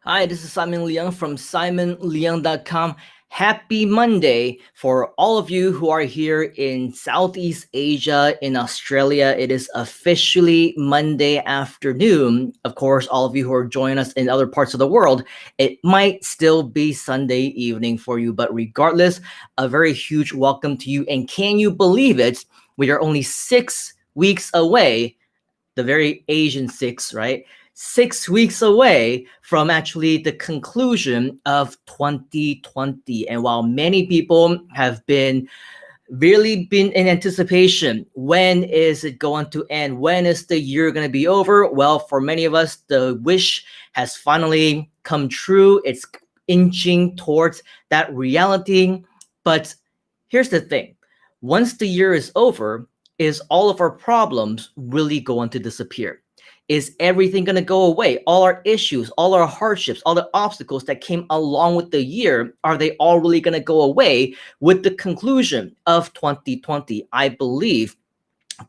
Hi, this is Simon Leung from simonleung.com. Happy Monday for all of you who are here in Southeast Asia, in Australia. It is officially Monday afternoon. Of course, all of you who are joining us in other parts of the world, it might still be Sunday evening for you. But regardless, a very huge welcome to you. And can you believe it? We are only 6 weeks away, the very Asian six, right? 6 weeks away from actually the conclusion of 2020. And while many people have been in anticipation, when is it going to end? When is the year going to be over? Well, for many of us, the wish has finally come true. It's inching towards that reality. But here's the thing. Once the year is over, is all of our problems really going to disappear? Is everything going to go away? All our issues, all our hardships, all the obstacles that came along with the year, are they all really going to go away with the conclusion of 2020? I believe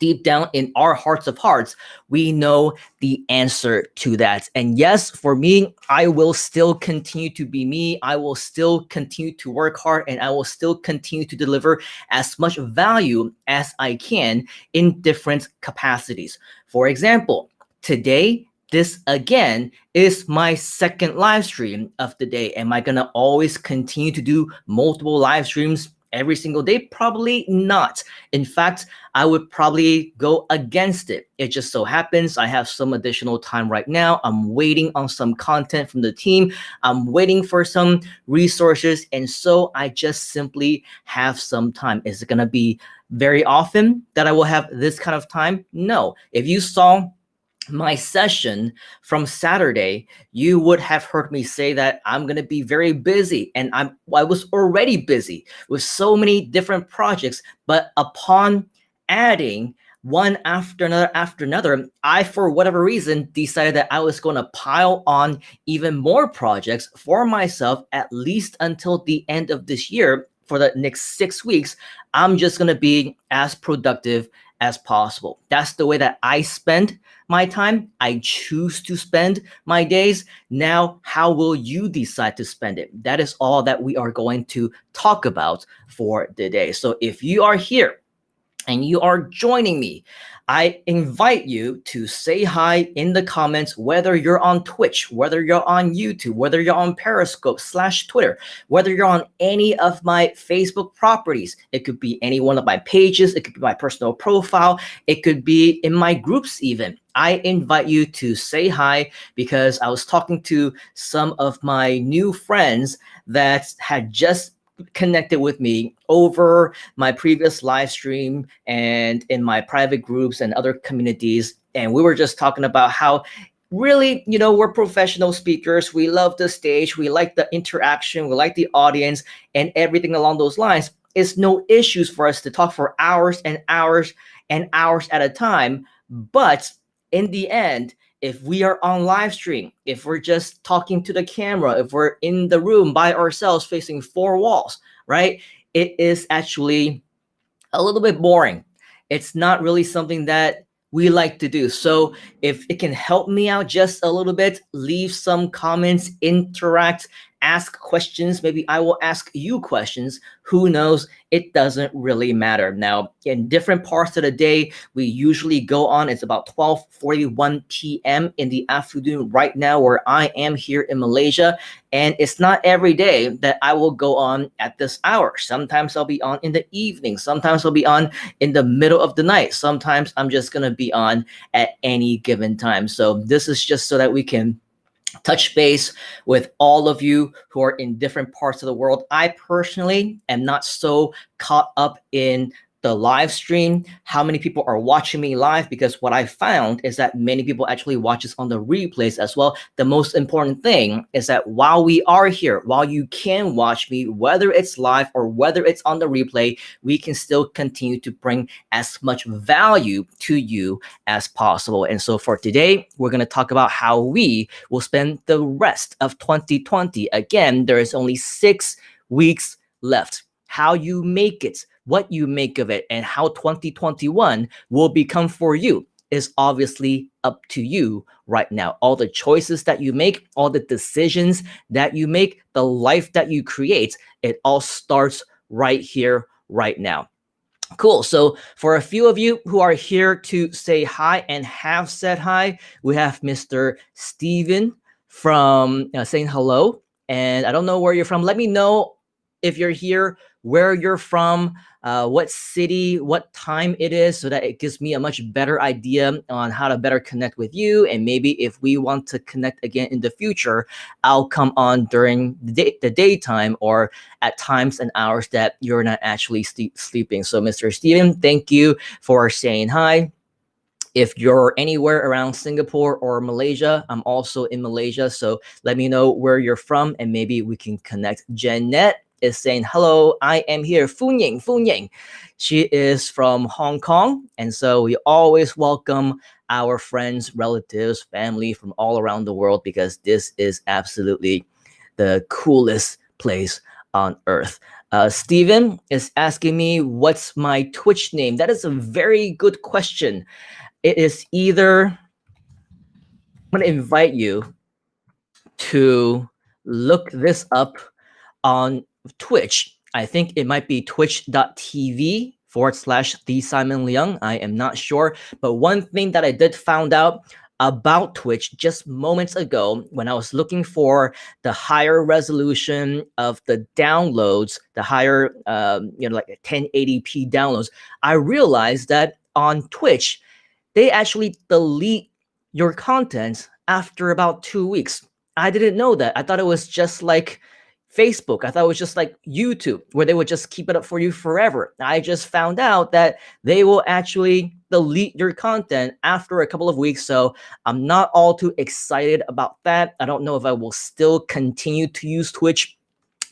deep down in our hearts of hearts, we know the answer to that. And yes, for me, I will still continue to be me. I will still continue to work hard, and I will still continue to deliver as much value as I can in different capacities. For example, today, this again is my second live stream of the day. Am I going to always continue to do multiple live streams every single day? Probably not. In fact, I would probably go against it. It just so happens I have some additional time right now. I'm waiting on some content from the team. I'm waiting for some resources. And so I just simply have some time. Is it going to be very often that I will have this kind of time? No. If you saw my session from Saturday, you would have heard me say that I'm going to be very busy, and I was already busy with so many different projects. But upon adding one after another, I, for whatever reason, decided that I was going to pile on even more projects for myself, at least until the end of this year. For the next 6 weeks, I'm just going to be as productive as possible. That's the way that I spend my time. I choose to spend my days. Now, how will you decide to spend it? That is all that we are going to talk about for today. So if you are here and you are joining me, I invite you to say hi in the comments, whether you're on Twitch, whether you're on YouTube, whether you're on Periscope / Twitter, whether you're on any of my Facebook properties. It could be any one of my pages. It could be my personal profile. It could be in my groups even. I invite you to say hi, because I was talking to some of my new friends that had just connected with me over my previous live stream and in my private groups and other communities. And we were just talking about how really, we're professional speakers. We love the stage. We like the interaction. We like the audience and everything along those lines. It's no issues for us to talk for hours and hours and hours at a time. But in the end, if we are on live stream, if we're just talking to the camera, if we're in the room by ourselves facing four walls, right? It is actually a little bit boring. It's not really something that we like to do. So if it can help me out just a little bit, leave some comments, interact, ask questions. Maybe I will ask you questions. Who knows? It doesn't really matter. Now, in different parts of the day, we usually go on. It's about 12:41 p.m. in the afternoon right now, where I am here in Malaysia. And it's not every day that I will go on at this hour. Sometimes I'll be on in the evening. Sometimes I'll be on in the middle of the night. Sometimes I'm just going to be on at any given time. So this is just so that we can touch base with all of you who are in different parts of the world. I personally am not so caught up in the live stream, how many people are watching me live, because what I found is that many people actually watch us on the replays as well. The most important thing is that while we are here, while you can watch me, whether it's live or whether it's on the replay, we can still continue to bring as much value to you as possible. And so for today, we're going to talk about how we will spend the rest of 2020. Again, there is only 6 weeks left. How you make it, what you make of it, and how 2021 will become for you is obviously up to you right now. All the choices that you make, all the decisions that you make, the life that you create, it all starts right here, right now. Cool. So for a few of you who are here to say hi and have said hi, we have Mr. Steven from saying hello. And I don't know where you're from. Let me know if you're here, where you're from, what city, what time it is, so that it gives me a much better idea on how to better connect with you. And maybe if we want to connect again in the future, I'll come on during the daytime or at times and hours that you're not actually sleeping. So Mr. Steven, thank you for saying hi. If you're anywhere around Singapore or Malaysia, I'm also in Malaysia. So let me know where you're from and maybe we can connect. Jeanette is saying, hello, I am here. Funying, Funying. She is from Hong Kong. And so we always welcome our friends, relatives, family from all around the world because this is absolutely the coolest place on earth. Steven is asking me, what's my Twitch name? That is a very good question. It is either, I'm going to invite you to look this up on Twitch. I think it might be twitch.tv/the Simon Leung. I am not sure. But one thing that I did found out about Twitch just moments ago when I was looking for the higher resolution of the downloads, the higher, like 1080p downloads, I realized that on Twitch, they actually delete your content after about 2 weeks. I didn't know that. I thought it was just like Facebook. I thought it was just like YouTube, where they would just keep it up for you forever. I just found out that they will actually delete your content after a couple of weeks. So I'm not all too excited about that. I don't know if I will still continue to use Twitch.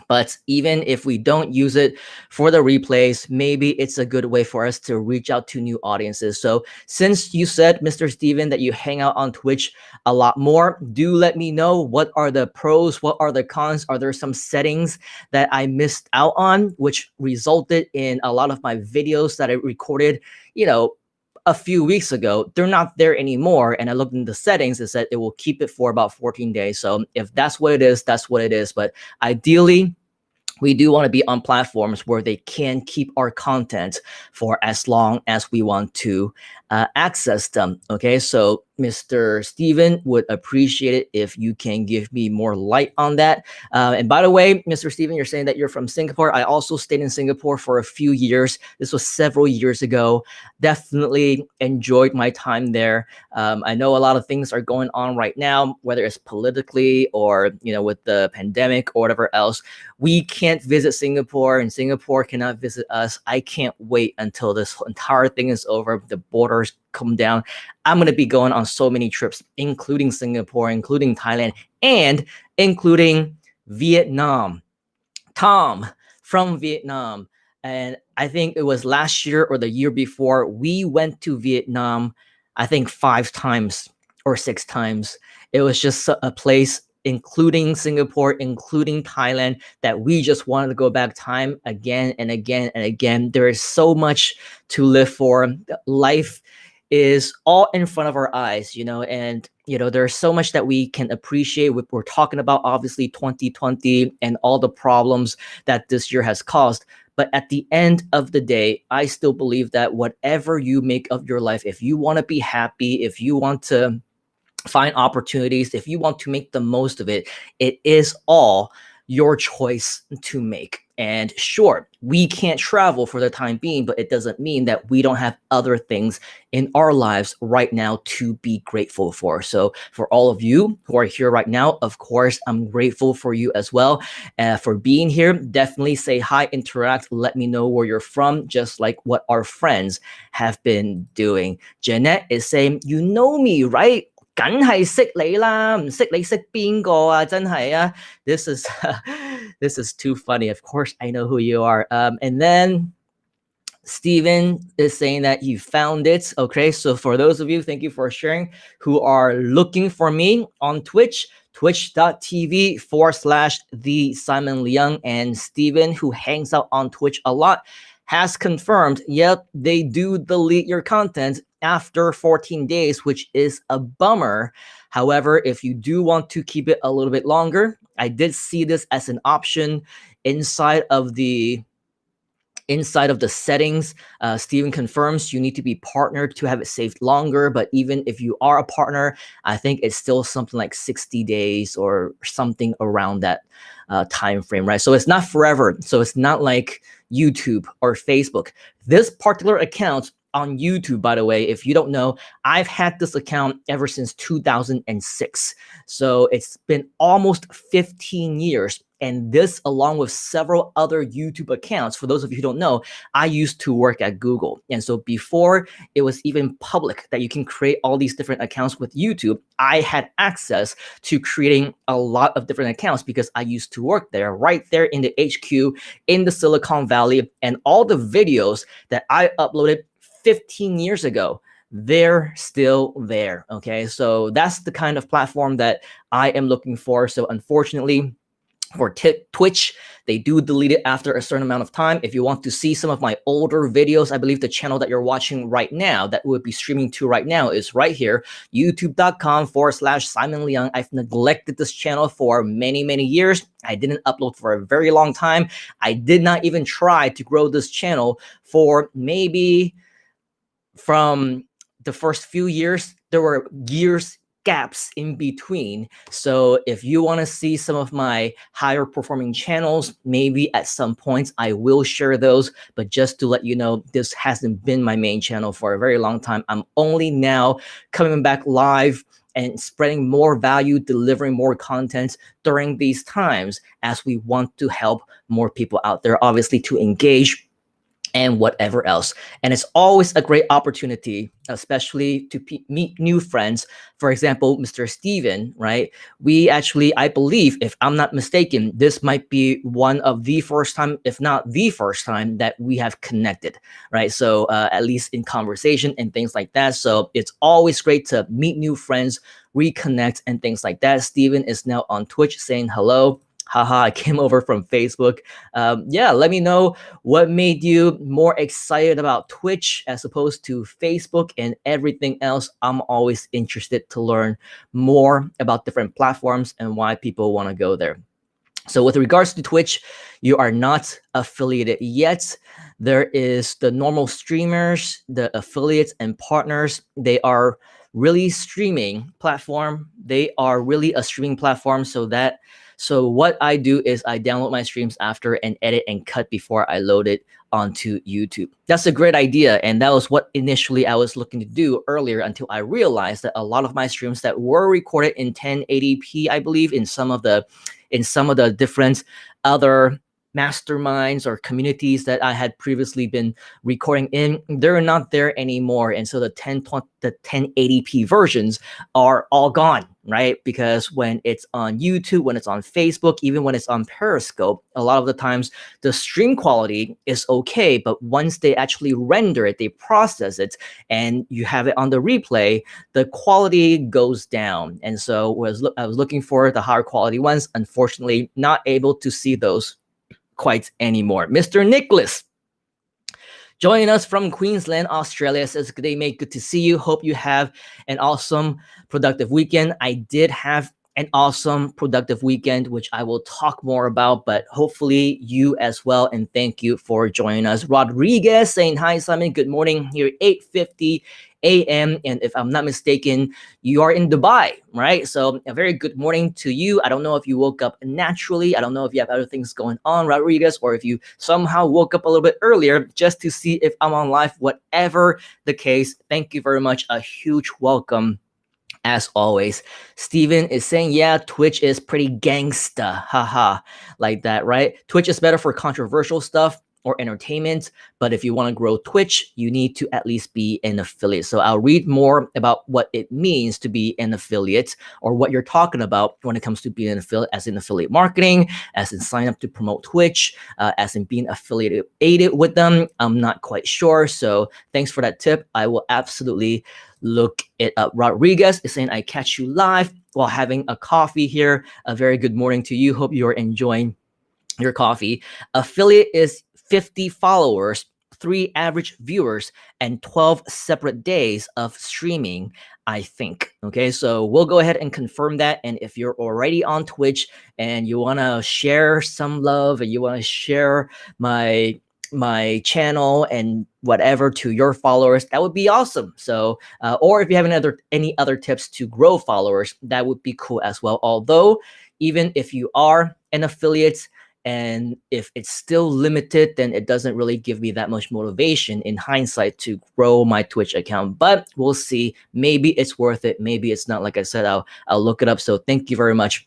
But even if we don't use it for the replays, maybe it's a good way for us to reach out to new audiences. So since you said, Mr. Steven, that you hang out on Twitch a lot more, do let me know what are the pros, what are the cons, are there some settings that I missed out on, which resulted in a lot of my videos that I recorded, a few weeks ago, they're not there anymore. And I looked in the settings, it said it will keep it for about 14 days. So if that's what it is, that's what it is. But ideally, we do want to be on platforms where they can keep our content for as long as we want to access them. Okay, so Mr. Steven would appreciate it if you can give me more light on that. And by the way, Mr. Steven, you're saying that you're from Singapore. I also stayed in Singapore for a few years. This was several years ago. Definitely enjoyed my time there. I know a lot of things are going on right now, whether it's politically or, with the pandemic or whatever else. We can't visit Singapore and Singapore cannot visit us. I can't wait until this entire thing is over. The borders come down. I'm going to be going on so many trips, including Singapore, including Thailand, and including Vietnam. Tom from Vietnam. And I think it was last year or the year before, we went to Vietnam, I think 5 times or 6 times. It was just a place, including Singapore, including Thailand, that we just wanted to go back time again and again and again. There is so much to live for. Life is all in front of our eyes, and there's so much that we can appreciate. We're talking about obviously 2020 and all the problems that this year has caused. But at the end of the day, I still believe that whatever you make of your life, if you want to be happy, if you want to find opportunities, if you want to make the most of it, it is all your choice to make. And sure, we can't travel for the time being, but it doesn't mean that we don't have other things in our lives right now to be grateful for. So for all of you who are here right now, of course, I'm grateful for you as well for being here. Definitely say hi, interact, let me know where you're from, just like what our friends have been doing. Jeanette is saying, you know me, right? 梗係識你啦，唔識你識邊個啊？真係啊 This is this is too funny. Of course, I know who you are. And then Steven is saying that you found it. Okay, so for those of you, thank you for sharing, who are looking for me on Twitch, twitch.tv/the Simon Leung, and Steven, who hangs out on Twitch a lot, has confirmed, yep, they do delete your content after 14 days, which is a bummer. However, if you do want to keep it a little bit longer, I did see this as an option inside of the settings. Steven confirms you need to be partnered to have it saved longer, but even if you are a partner, I think it's still something like 60 days or something around that time frame, right? So it's not forever. So it's not like YouTube or Facebook. This particular account on YouTube, by the way, if you don't know, I've had this account ever since 2006. So it's been almost 15 years. And this, along with several other YouTube accounts, for those of you who don't know, I used to work at Google. And so before it was even public that you can create all these different accounts with YouTube, I had access to creating a lot of different accounts because I used to work there, right there in the HQ in the Silicon Valley. And all the videos that I uploaded 15 years ago, they're still there. Okay, so that's the kind of platform that I am looking for. So unfortunately, for Twitch, they do delete it after a certain amount of time. If you want to see some of my older videos, I believe the channel that you're watching right now, that we'll be streaming to right now, is right here, youtube.com/Simon Leung. I've neglected this channel for many, many years. I didn't upload for a very long time. I did not even try to grow this channel for maybe from the first few years. There were years gaps in between. So if you want to see some of my higher performing channels, maybe at some points I will share those, but just to let you know, this hasn't been my main channel for a very long time. I'm only now coming back live and spreading more value, delivering more content during these times as we want to help more people out there, obviously, to engage and whatever else. And it's always a great opportunity, especially to meet new friends. For example, Mr. Steven, right? We actually, I believe, if I'm not mistaken, this might be one of the first time, if not the first time, that we have connected, right? So at least in conversation and things like that. So it's always great to meet new friends, reconnect and things like that. Steven is now on Twitch saying hello. Haha, I came over from Facebook. Yeah, let me know what made you more excited about Twitch as opposed to Facebook and everything else. I'm always interested to learn more about different platforms and why people want to go there. So with regards to Twitch, you are not affiliated yet. There is the normal streamers, the affiliates and partners. They are really streaming platform. They are really a streaming platform. So what I do is I download my streams after and edit and cut before I load it onto YouTube. That's a great idea. And that was what initially I was looking to do earlier, until I realized that a lot of my streams that were recorded in 1080p, I believe, in some of the different other masterminds or communities that I had previously been recording in, they're not there anymore. And so the 1080p versions are all gone, right? Because when it's on YouTube, when it's on Facebook, even when it's on Periscope, a lot of the times the stream quality is okay, but once they actually render it, they process it, and you have it on the replay, the quality goes down. And so I was looking for the higher quality ones. Unfortunately, not able to see those quite anymore. Mr. Nicholas joining us from Queensland, Australia, says, "Good day, mate. Good to see you. Hope you have an awesome, productive weekend." I did have an awesome, productive weekend, which I will talk more about, but hopefully you as well. And thank you for joining us. Rodriguez saying, "Hi, Simon. Good morning. Here, 8:50 a.m. And if I'm not mistaken, you are in Dubai, right? So a very good morning to you. I don't know if you woke up naturally. I don't know if you have other things going on, Rodriguez, or if you somehow woke up a little bit earlier just to see if I'm on live. Whatever the case, thank you very much. A huge welcome as always. Steven is saying, yeah, Twitch is pretty gangsta. Haha, like that, right? Twitch is better for controversial stuff or entertainment, but if you want to grow Twitch, you need to at least be an affiliate. So I'll read more about what it means to be an affiliate, or what you're talking about when it comes to being an affiliate, as in affiliate marketing, as in sign up to promote Twitch, as in being affiliated with them. I'm not quite sure. So thanks for that tip. I will absolutely look it up. Rodriguez is saying, I catch you live while having a coffee here. A very good morning to you. Hope you are enjoying your coffee. Affiliate is 50 followers, 3 average viewers and 12 separate days of streaming, I think. Okay, so we'll go ahead and confirm that. And if you're already on Twitch and you want to share some love and you want to share my channel and whatever to your followers, that would be awesome. So or if you have any other tips to grow followers, that would be cool as well. Although even if you are an affiliate and if it's still limited, then it doesn't really give me that much motivation in hindsight to grow my Twitch account. But we'll see. Maybe it's worth it, maybe it's not. Like I said, I'll look it up. So thank you very much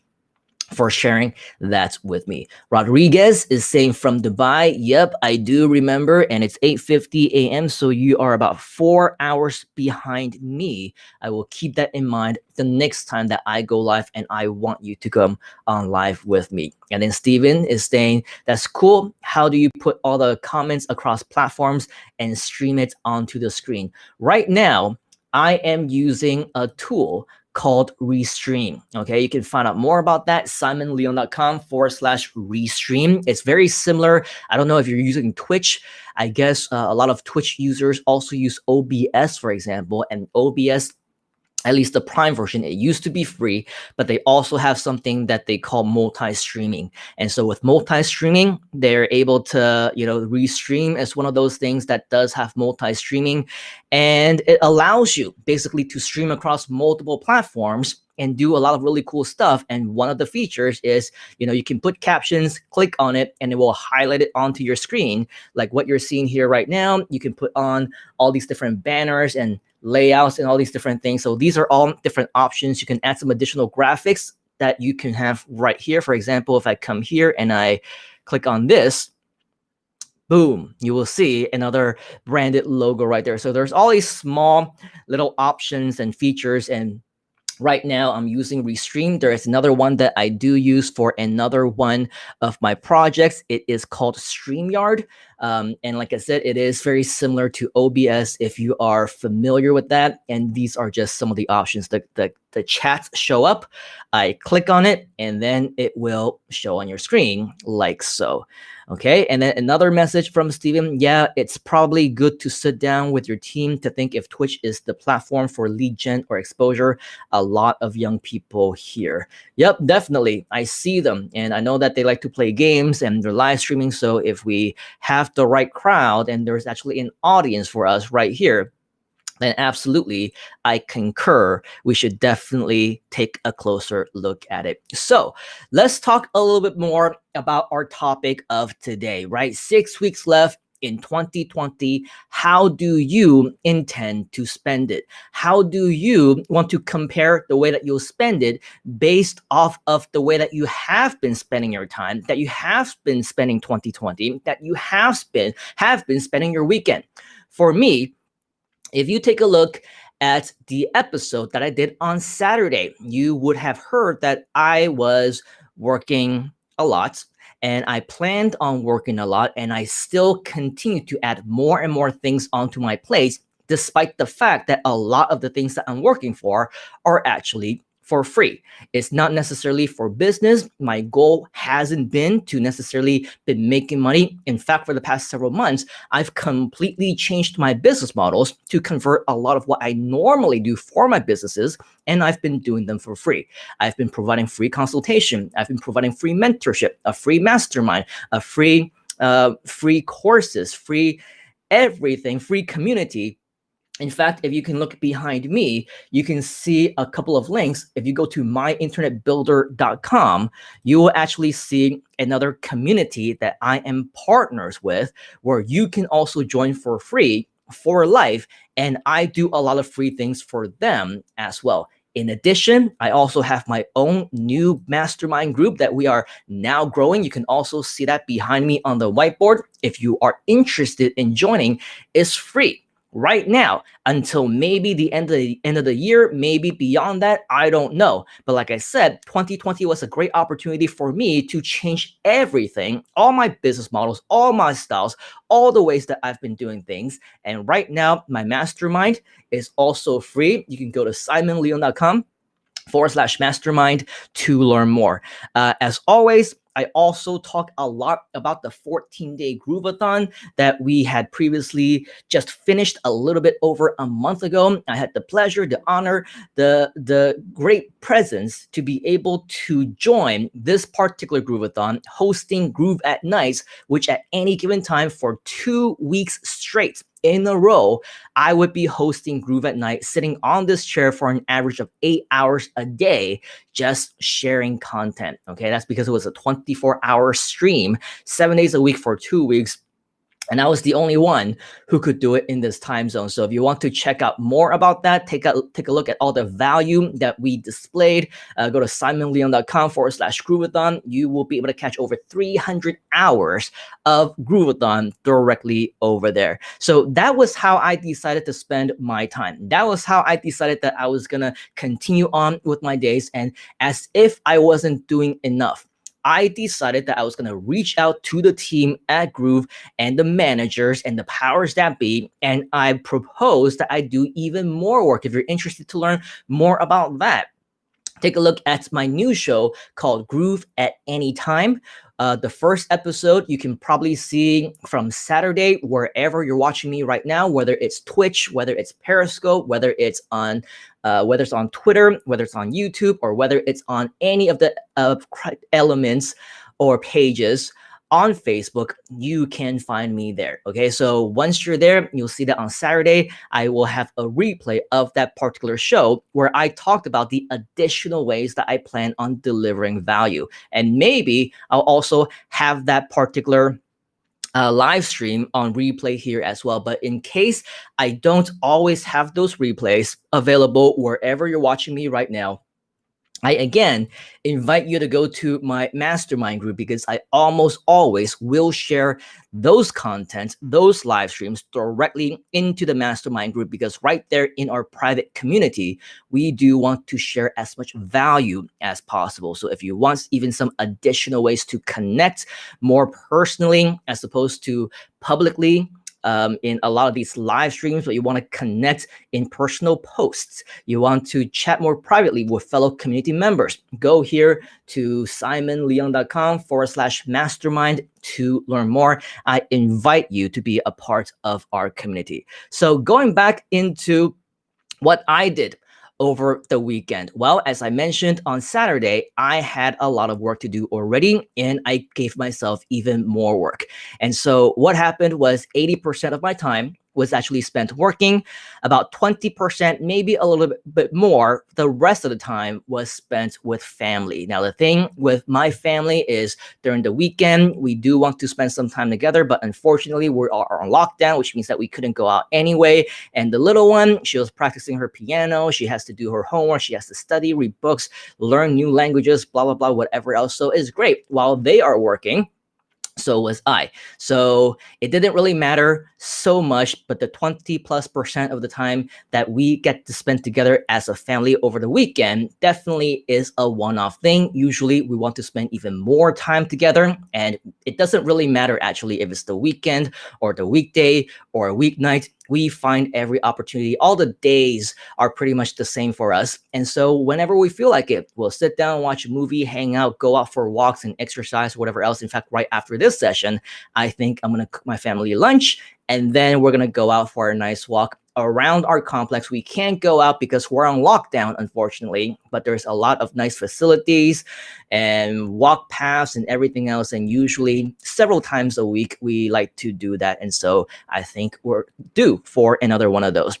for sharing that with me. Rodriguez is saying from Dubai. Yep, I do remember, and it's 8:50 a.m. So you are about 4 hours behind me. I will keep that in mind the next time that I go live, and I want you to come on live with me. And then Steven is saying, that's cool. How do you put all the comments across platforms and stream it onto the screen? Right now, I am using a tool called Restream. Okay, you can find out more about that, simonleung.com/restream. It's very similar. I don't know if you're using Twitch. I guess a lot of Twitch users also use OBS, for example, and OBS, at least the Prime version, it used to be free, but they also have something that they call multi-streaming. And so with multi-streaming, they're able to, Restream is one of those things that does have multi-streaming, and it allows you basically to stream across multiple platforms and do a lot of really cool stuff. And one of the features is, you can put captions, click on it, and it will highlight it onto your screen. Like what you're seeing here right now, you can put on all these different banners and layouts and all these different things. So these are all different options. You can add some additional graphics that you can have right here. For example, if I come here and I click on this, boom, you will see another branded logo right there. So there's all these small little options and features, and right now I'm using Restream. There is another one that I do use for another one of my projects. It is called StreamYard. And like I said, it is very similar to OBS if you are familiar with that. And these are just some of the options. The chats show up. I click on it, and then it will show on your screen like so. Okay, and then another message from Steven. Yeah, it's probably good to sit down with your team to think if Twitch is the platform for lead gen or exposure. A lot of young people here. Yep, definitely. I see them, and I know that they like to play games and they're live streaming. So if we have the right crowd and there's actually an audience for us right here, then absolutely, I concur. We should definitely take a closer look at it. So let's talk a little bit more about our topic of today, right? 6 weeks left in 2020. How do you intend to spend it? How do you want to compare the way that you'll spend it based off of the way that you have been spending your time, that you have been spending 2020, that you have been spending your weekend? For me, if you take a look at the episode that I did on Saturday, you would have heard that I was working a lot, and I planned on working a lot, and I still continue to add more and more things onto my plate, despite the fact that a lot of the things that I'm working for are actually for free. It's not necessarily for business. My goal hasn't been to necessarily been making money. In fact, for the past several months, I've completely changed my business models to convert a lot of what I normally do for my businesses, and I've been doing them for free. I've been providing free consultation. I've been providing free mentorship, a free mastermind, a free courses, free everything, free community. In fact, if you can look behind me, you can see a couple of links. If you go to myinternetbuilder.com, you will actually see another community that I am partners with, where you can also join for free for life. And I do a lot of free things for them as well. In addition, I also have my own new mastermind group that we are now growing. You can also see that behind me on the whiteboard. If you are interested in joining, it's free right now until maybe the end of the year, maybe beyond that, I don't know. But like I said, 2020 was a great opportunity for me to change everything, all my business models, all my styles, all the ways that I've been doing things. And right now, my mastermind is also free. You can go to simonleung.com/mastermind to learn more. As always, I also talk a lot about the 14-day Groove-A-Thon that we had previously just finished a little bit over a month ago. I had the pleasure, the honor, the great presence to be able to join this particular Groove-A-Thon, hosting Groove at Nights, which at any given time for 2 weeks straight in a row, I would be hosting Groove at Night, sitting on this chair for an average of 8 hours a day, just sharing content. Okay, that's because it was a 24-hour stream, 7 days a week for 2 weeks. And I was the only one who could do it in this time zone. So if you want to check out more about that, take a look at all the value that we displayed. Go to simonleung.com/Groove-A-Thon. You will be able to catch over 300 hours of Groove-A-Thon directly over there. So that was how I decided to spend my time. That was how I decided that I was going to continue on with my days. And as if I wasn't doing enough, I decided that I was going to reach out to the team at Groove and the managers and the powers that be, and I proposed that I do even more work. If you're interested to learn more about that, take a look at my new show called Groove at Any Time. The first episode you can probably see from Saturday, wherever you're watching me right now, whether it's Twitch, whether it's Periscope, whether it's on Twitter, whether it's on YouTube, or whether it's on any of the elements or pages on Facebook, you can find me there. Okay, so once you're there, you'll see that on Saturday, I will have a replay of that particular show where I talked about the additional ways that I plan on delivering value. And maybe I'll also have that particular live stream on replay here as well. But in case I don't always have those replays available wherever you're watching me right now, I again invite you to go to my mastermind group, because I almost always will share those contents, those live streams directly into the mastermind group, because right there in our private community, we do want to share as much value as possible. So if you want even some additional ways to connect more personally as opposed to publicly, in a lot of these live streams, but you want to connect in personal posts, you want to chat more privately with fellow community members, go here to simonleung.com/mastermind to learn more. I invite you to be a part of our community. So going back into what I did over the weekend. Well, as I mentioned on Saturday, I had a lot of work to do already, and I gave myself even more work. And so what happened was 80% of my time was actually spent working, about 20%, maybe a little bit more. The rest of the time was spent with family. Now, the thing with my family is during the weekend, we do want to spend some time together, but unfortunately, we are on lockdown, which means that we couldn't go out anyway. And the little one, she was practicing her piano. She has to do her homework. She has to study, read books, learn new languages, blah, blah, blah, whatever else. So it's great. While they are working, so was I. So it didn't really matter so much, but the 20+% of the time that we get to spend together as a family over the weekend definitely is a one-off thing. Usually we want to spend even more time together, and it doesn't really matter actually if it's the weekend or the weekday or a weeknight. We find every opportunity. All the days are pretty much the same for us. And so whenever we feel like it, we'll sit down, watch a movie, hang out, go out for walks and exercise, whatever else. In fact, right after this session, I think I'm going to cook my family lunch, and then we're going to go out for a nice walk around our complex. We can't go out because we're on lockdown, unfortunately, but there's a lot of nice facilities and walk paths and everything else. And usually several times a week, we like to do that. And so I think we're due for another one of those.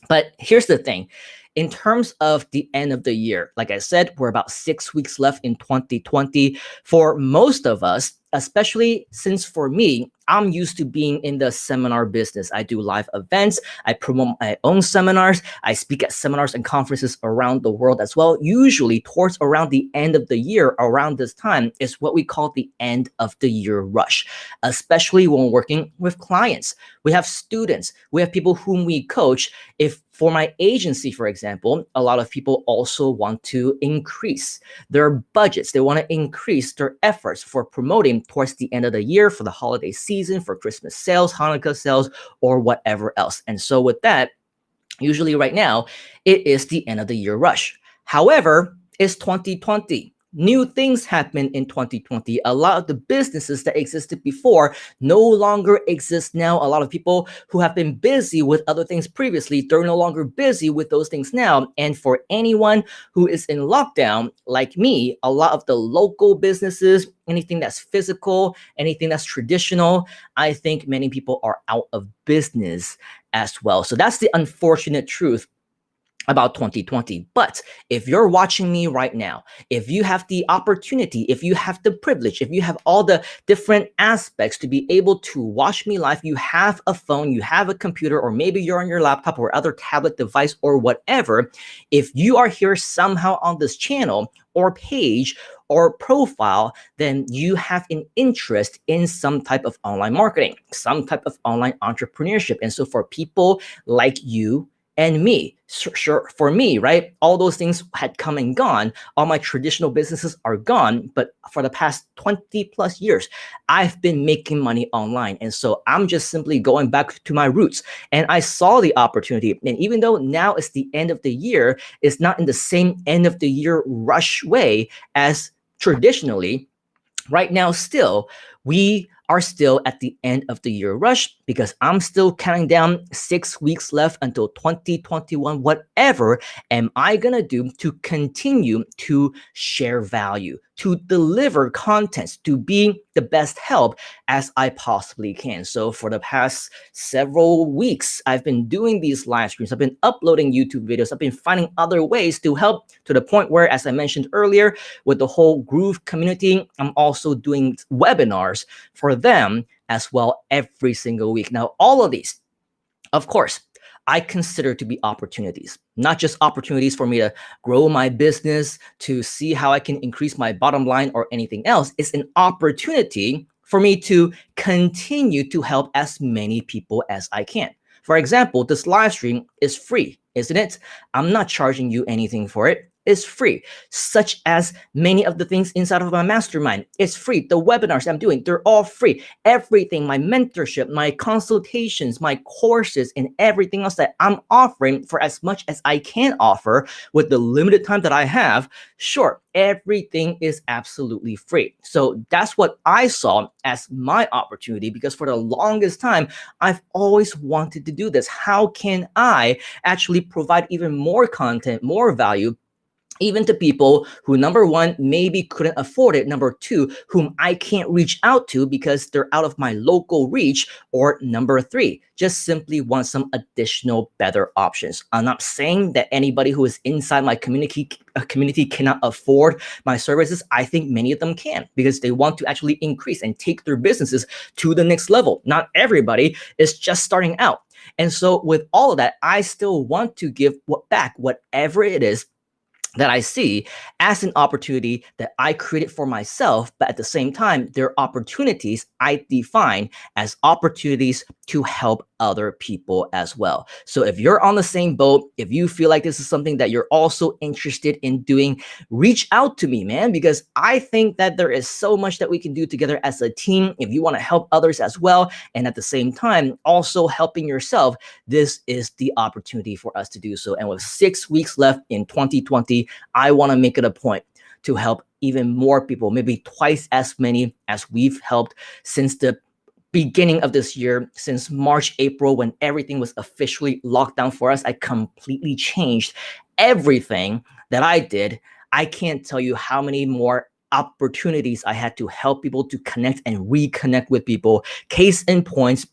But here's the thing. In terms of the end of the year, like I said, we're about 6 weeks left in 2020. For most of us, especially since for me, I'm used to being in the seminar business. I do live events. I promote my own seminars. I speak at seminars and conferences around the world as well. Usually towards around the end of the year, around this time, is what we call the end of the year rush, especially when working with clients. We have students. We have people whom we coach. If for my agency, for example, a lot of people also want to increase their budgets. They want to increase their efforts for promoting towards the end of the year, for the holiday season, for Christmas sales, Hanukkah sales, or whatever else. And so with that, usually right now, it is the end of the year rush. However, it's 2020. new things happen in 2020. A lot of the businesses that existed before no longer exist now. A lot of people who have been busy with other things previously, they're no longer busy with those things now. And for anyone who is in lockdown, like me, a lot of the local businesses, anything that's physical, anything that's traditional, I think many people are out of business as well. So that's the unfortunate truth about 2020. But if you're watching me right now, if you have the opportunity, if you have the privilege, if you have all the different aspects to be able to watch me live, you have a phone, you have a computer, or maybe you're on your laptop or other tablet device or whatever, if you are here somehow on this channel or page or profile, then you have an interest in some type of online marketing, some type of online entrepreneurship. And so for people like you and me, sure, for me, right? All those things had come and gone. All my traditional businesses are gone. But for the past 20 plus years, I've been making money online. And so I'm just simply going back to my roots. And I saw the opportunity. And even though now it's the end of the year, it's not in the same end of the year rush way as traditionally. Right now, still, we are still at the end of the year rush because I'm still counting down 6 weeks left until 2021. Whatever am I going to do to continue to share value, to deliver content, to be the best help as I possibly can? So for the past several weeks, I've been doing these live streams. I've been uploading YouTube videos. I've been finding other ways to help, to the point where, as I mentioned earlier, with the whole Groove community, I'm also doing webinars for them as well every single week. Now, all of these, of course, I consider to be opportunities, not just opportunities for me to grow my business, to see how I can increase my bottom line or anything else. It's an opportunity for me to continue to help as many people as I can. For example, this live stream is free, isn't it? I'm not charging you anything for it. It's free, such as many of the things inside of my mastermind. It's free. The webinars I'm doing, they're all free. Everything, my mentorship, my consultations, my courses, and everything else that I'm offering for as much as I can offer with the limited time that I have, sure, everything is absolutely free. So that's what I saw as my opportunity, because for the longest time, I've always wanted to do this. How can I actually provide even more content, more value, even to people who, number one, maybe couldn't afford it, number two, whom I can't reach out to because they're out of my local reach, or number three, just simply want some additional better options. I'm not saying that anybody who is inside my community cannot afford my services. I think many of them can, because they want to actually increase and take their businesses to the next level. Not everybody is just starting out. And so with all of that, I still want to give back whatever it is that I see as an opportunity that I created for myself. But at the same time, they're opportunities I define as opportunities to help other people as well. So if you're on the same boat, if you feel like this is something that you're also interested in doing, reach out to me, man, because I think that there is so much that we can do together as a team. If you want to help others as well, and at the same time, also helping yourself, this is the opportunity for us to do so. And with 6 weeks left in 2020, I want to make it a point to help even more people, maybe twice as many as we've helped since the beginning of this year, since March, April, when everything was officially locked down for us. I completely changed everything that I did. I can't tell you how many more opportunities I had to help people to connect and reconnect with people. Case in point,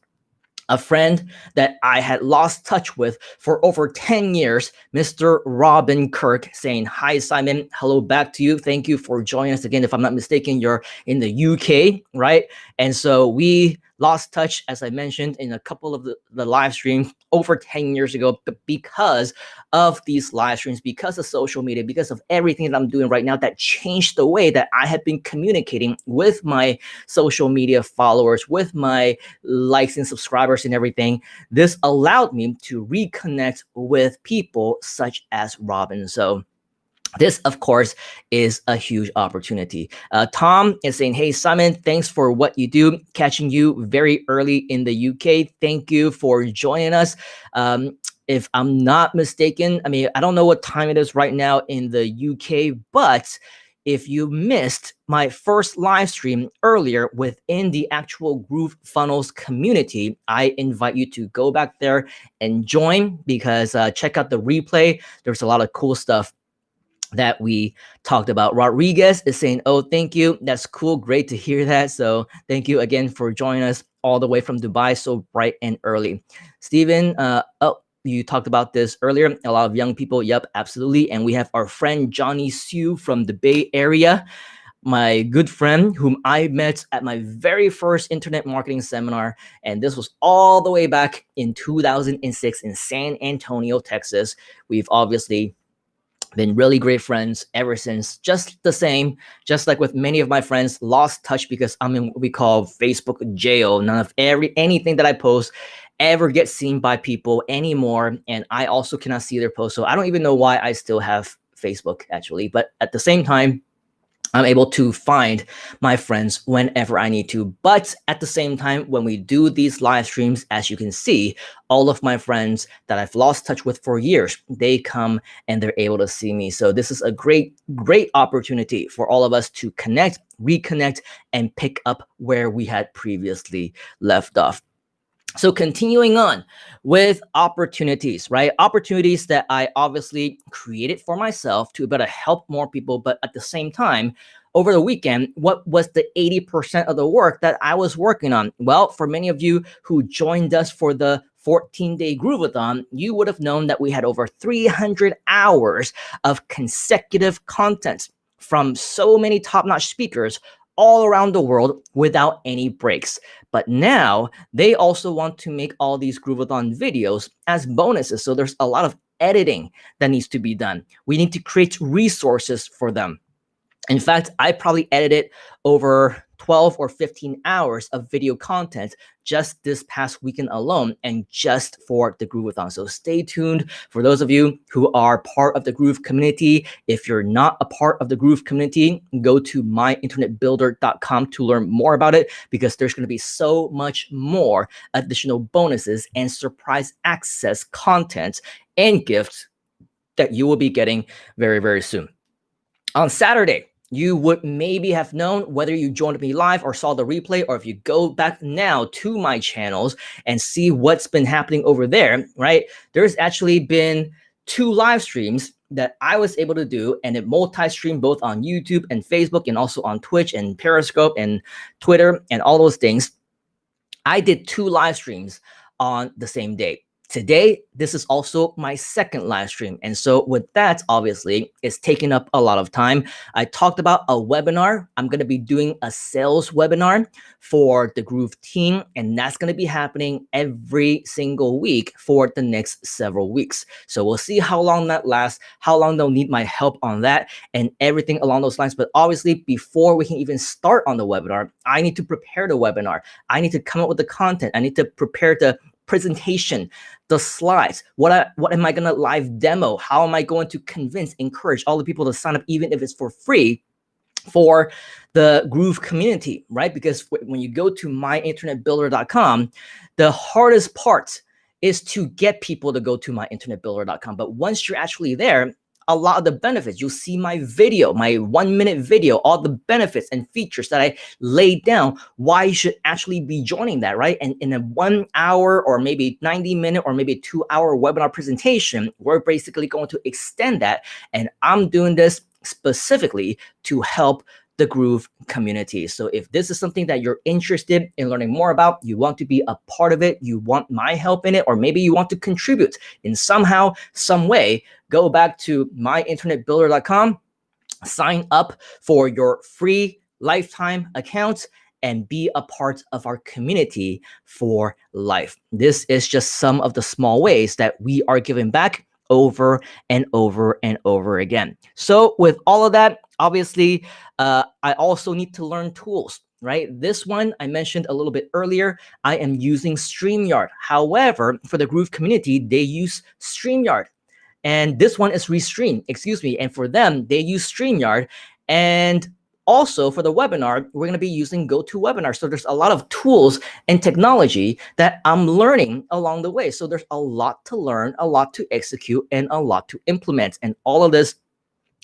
a friend that I had lost touch with for over 10 years, Mr. Robin Kirk, saying, "Hi, Simon. Hello back to you. Thank you for joining us again. If I'm not mistaken, you're in the UK, right?" And so we lost touch, as I mentioned, in a couple of the live streams over 10 years ago. But because of these live streams, because of social media, because of everything that I'm doing right now, that changed the way that I had been communicating with my social media followers, with my likes and subscribers and everything. This allowed me to reconnect with people such as Robin. So this, of course, is a huge opportunity. Tom is saying, "Hey, Simon, thanks for what you do. Catching you very early in the UK. Thank you for joining us." If I'm not mistaken, I mean, I don't know what time it is right now in the UK, but if you missed my first live stream earlier within the actual Groove Funnels community, I invite you to go back there and join, because check out the replay. There's a lot of cool stuff that we talked about. Rodriguez is saying, oh, thank you. That's cool. Great to hear that. So thank you again for joining us all the way from Dubai so bright and early. Steven, you talked about this earlier. A lot of young people. Yep, absolutely. And we have our friend Johnny Sue from the Bay Area, my good friend whom I met at my very first internet marketing seminar. And this was all the way back in 2006 in San Antonio, Texas. We've obviously been really great friends ever since. Just the same, just like with many of my friends, lost touch because I'm in what we call Facebook jail. None of anything that I post ever gets seen by people anymore, and I also cannot see their posts. So I don't even know why I still have Facebook, actually. But at the same time, I'm able to find my friends whenever I need to. But at the same time, when we do these live streams, as you can see, all of my friends that I've lost touch with for years, they come and they're able to see me. So this is a great opportunity for all of us to connect, reconnect, and pick up where we had previously left off. So continuing on with opportunities, right? Opportunities that I obviously created for myself to better help more people. But at the same time, over the weekend, what was the 80% of the work that I was working on? Well, for many of you who joined us for the 14-day Groove-A-Thon, you would have known that we had over 300 hours of consecutive content from so many top-notch speakers all around the world without any breaks. But now they also want to make all these Groove-A-Thon videos as bonuses. So there's a lot of editing that needs to be done. We need to create resources for them. In fact, I probably edited over 12 or 15 hours of video content just this past weekend alone, and just for the Groove-A-Thon. So stay tuned for those of you who are part of the Groove community. If you're not a part of the Groove community, go to myinternetbuilder.com to learn more about it, because there's going to be so much more additional bonuses and surprise access content and gifts that you will be getting very, very soon. On Saturday, you would maybe have known, whether you joined me live or saw the replay, or if you go back now to my channels and see what's been happening over there, right? There's actually been 2 live streams that I was able to do, and it multi-streamed both on YouTube and Facebook, and also on Twitch and Periscope and Twitter and all those things. I did 2 live streams on the same day. Today, this is also my second live stream. And so with that, obviously, it's taking up a lot of time. I talked about a webinar. I'm going to be doing a sales webinar for the Groove team, and that's going to be happening every single week for the next several weeks. So we'll see how long that lasts, how long they'll need my help on that, and everything along those lines. But obviously, before we can even start on the webinar, I need to prepare the webinar. I need to come up with the content. I need to prepare the presentation, the slides. What am I going to live demo? How am I going to encourage all the people to sign up, even if it's for free, for the Groove community, right? Because when you go to myinternetbuilder.com, the hardest part is to get people to go to myinternetbuilder.com. But once you're actually there, a lot of the benefits, you'll see my video, my 1-minute video, all the benefits and features that I laid down, why you should actually be joining that, right? And in a 1 hour or maybe 90-minute or maybe 2-hour webinar presentation, we're basically going to extend that. And I'm doing this specifically to help the Groove community. So if this is something that you're interested in learning more about, you want to be a part of it, you want my help in it, or maybe you want to contribute in somehow, some way, go back to myinternetbuilder.com, sign up for your free lifetime account, and be a part of our community for life. This is just some of the small ways that we are giving back over and over and over again. So with all of that, obviously, I also need to learn tools, right? This one I mentioned a little bit earlier. I am using StreamYard. However, for the Groove community, they use StreamYard. And this one is Restream, excuse me. And for them, they use StreamYard. And also for the webinar, we're going to be using GoToWebinar. So there's a lot of tools and technology that I'm learning along the way. So there's a lot to learn, a lot to execute, and a lot to implement. And all of this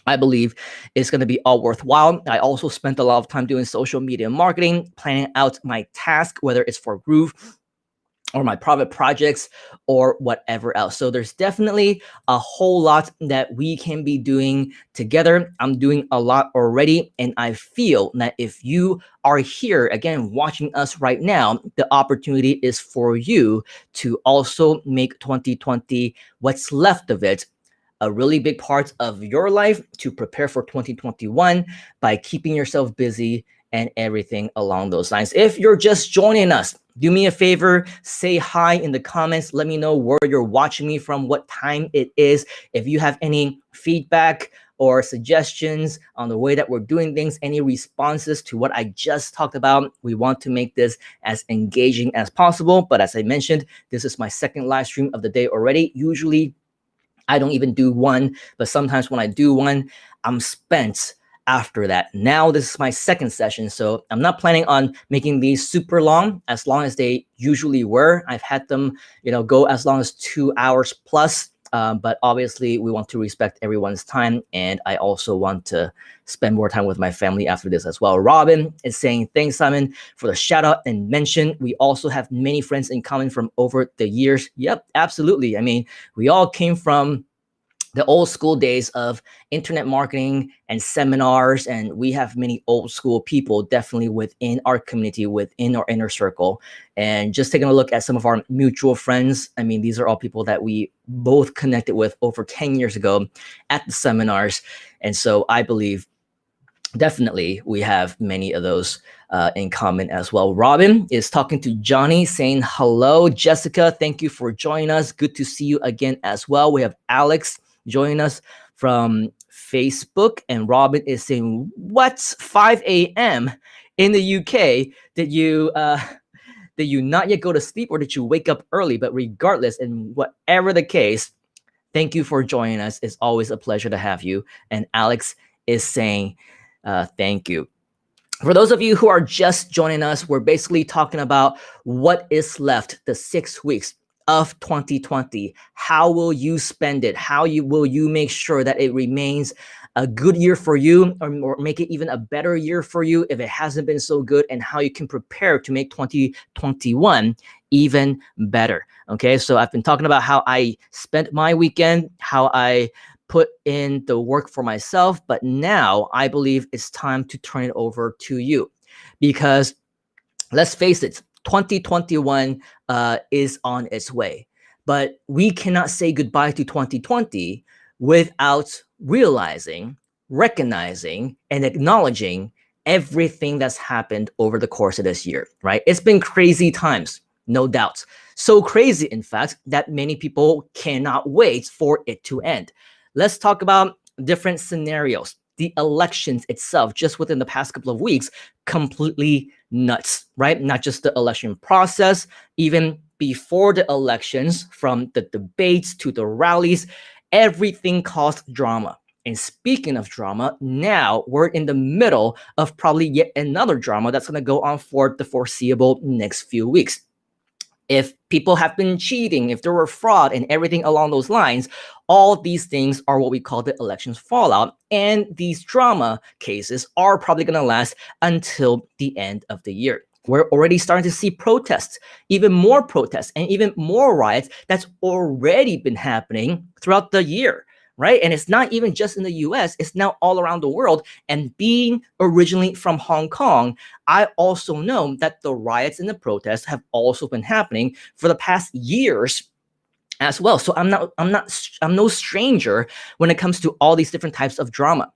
I believe it's going to be all worthwhile. I also spent a lot of time doing social media marketing, planning out my task, whether it's for Groove or my private projects or whatever else. So there's definitely a whole lot that we can be doing together. I'm doing a lot already, and I feel that if you are here again watching us right now, the opportunity is for you to also make 2020, what's left of it, a really big part of your life to prepare for 2021 by keeping yourself busy and everything along those lines. If you're just joining us, do me a favor, say hi in the comments. Let me know where you're watching me from, what time it is. If you have any feedback or suggestions on the way that we're doing things, any responses to what I just talked about, we want to make this as engaging as possible. But as I mentioned, this is my second live stream of the day already. Usually I don't even do one, but sometimes when I do one, I'm spent after that. Now this is my second session, so I'm not planning on making these super long as they usually were. I've had them, go as long as 2 hours plus. But obviously we want to respect everyone's time, and I also want to spend more time with my family after this as well. Robin is saying, thanks, Simon, for the shout out and mention. We also have many friends in common from over the years. Yep, absolutely. I mean, we all came from the old school days of internet marketing and seminars, and we have many old school people definitely within our community, within our inner circle. And just taking a look at some of our mutual friends, I mean, these are all people that we both connected with over 10 years ago at the seminars. And so I believe definitely we have many of those in common as well. Robin is talking to Johnny, saying hello. Jessica, thank you for joining us. Good to see you again as well. We have Alex joining us from Facebook, and Robin is saying, what's 5 a.m. in the UK? Did you not yet go to sleep, or did you wake up early? But regardless, and whatever the case, thank you for joining us. It's always a pleasure to have you. And Alex is saying thank you. For those of you who are just joining us, we're basically talking about what is left, the 6 weeks of 2020. How will you spend it? Will you make sure that it remains a good year for you, or make it even a better year for you if it hasn't been so good, and how you can prepare to make 2021 even better. Okay, so I've been talking about how I spent my weekend, how I put in the work for myself, but now I believe it's time to turn it over to you, because let's face it, 2021 is on its way, but we cannot say goodbye to 2020 without realizing, recognizing, and acknowledging everything that's happened over the course of this year, right? It's been crazy times, no doubt. So crazy, in fact, that many people cannot wait for it to end. Let's talk about different scenarios. The elections itself, just within the past couple of weeks, completely nuts, right? Not just the election process, even before the elections, from the debates to the rallies, everything caused drama. And speaking of drama, now we're in the middle of probably yet another drama that's going to go on for the foreseeable next few weeks. If people have been cheating, if there were fraud and everything along those lines, all these things are what we call the elections fallout. And these drama cases are probably going to last until the end of the year. We're already starting to see protests, even more protests, and even more riots that's already been happening throughout the year, right? And it's not even just in the US, it's now all around the world. And being originally from Hong Kong, I also know that the riots and the protests have also been happening for the past years as well. So I'm no stranger when it comes to all these different types of drama.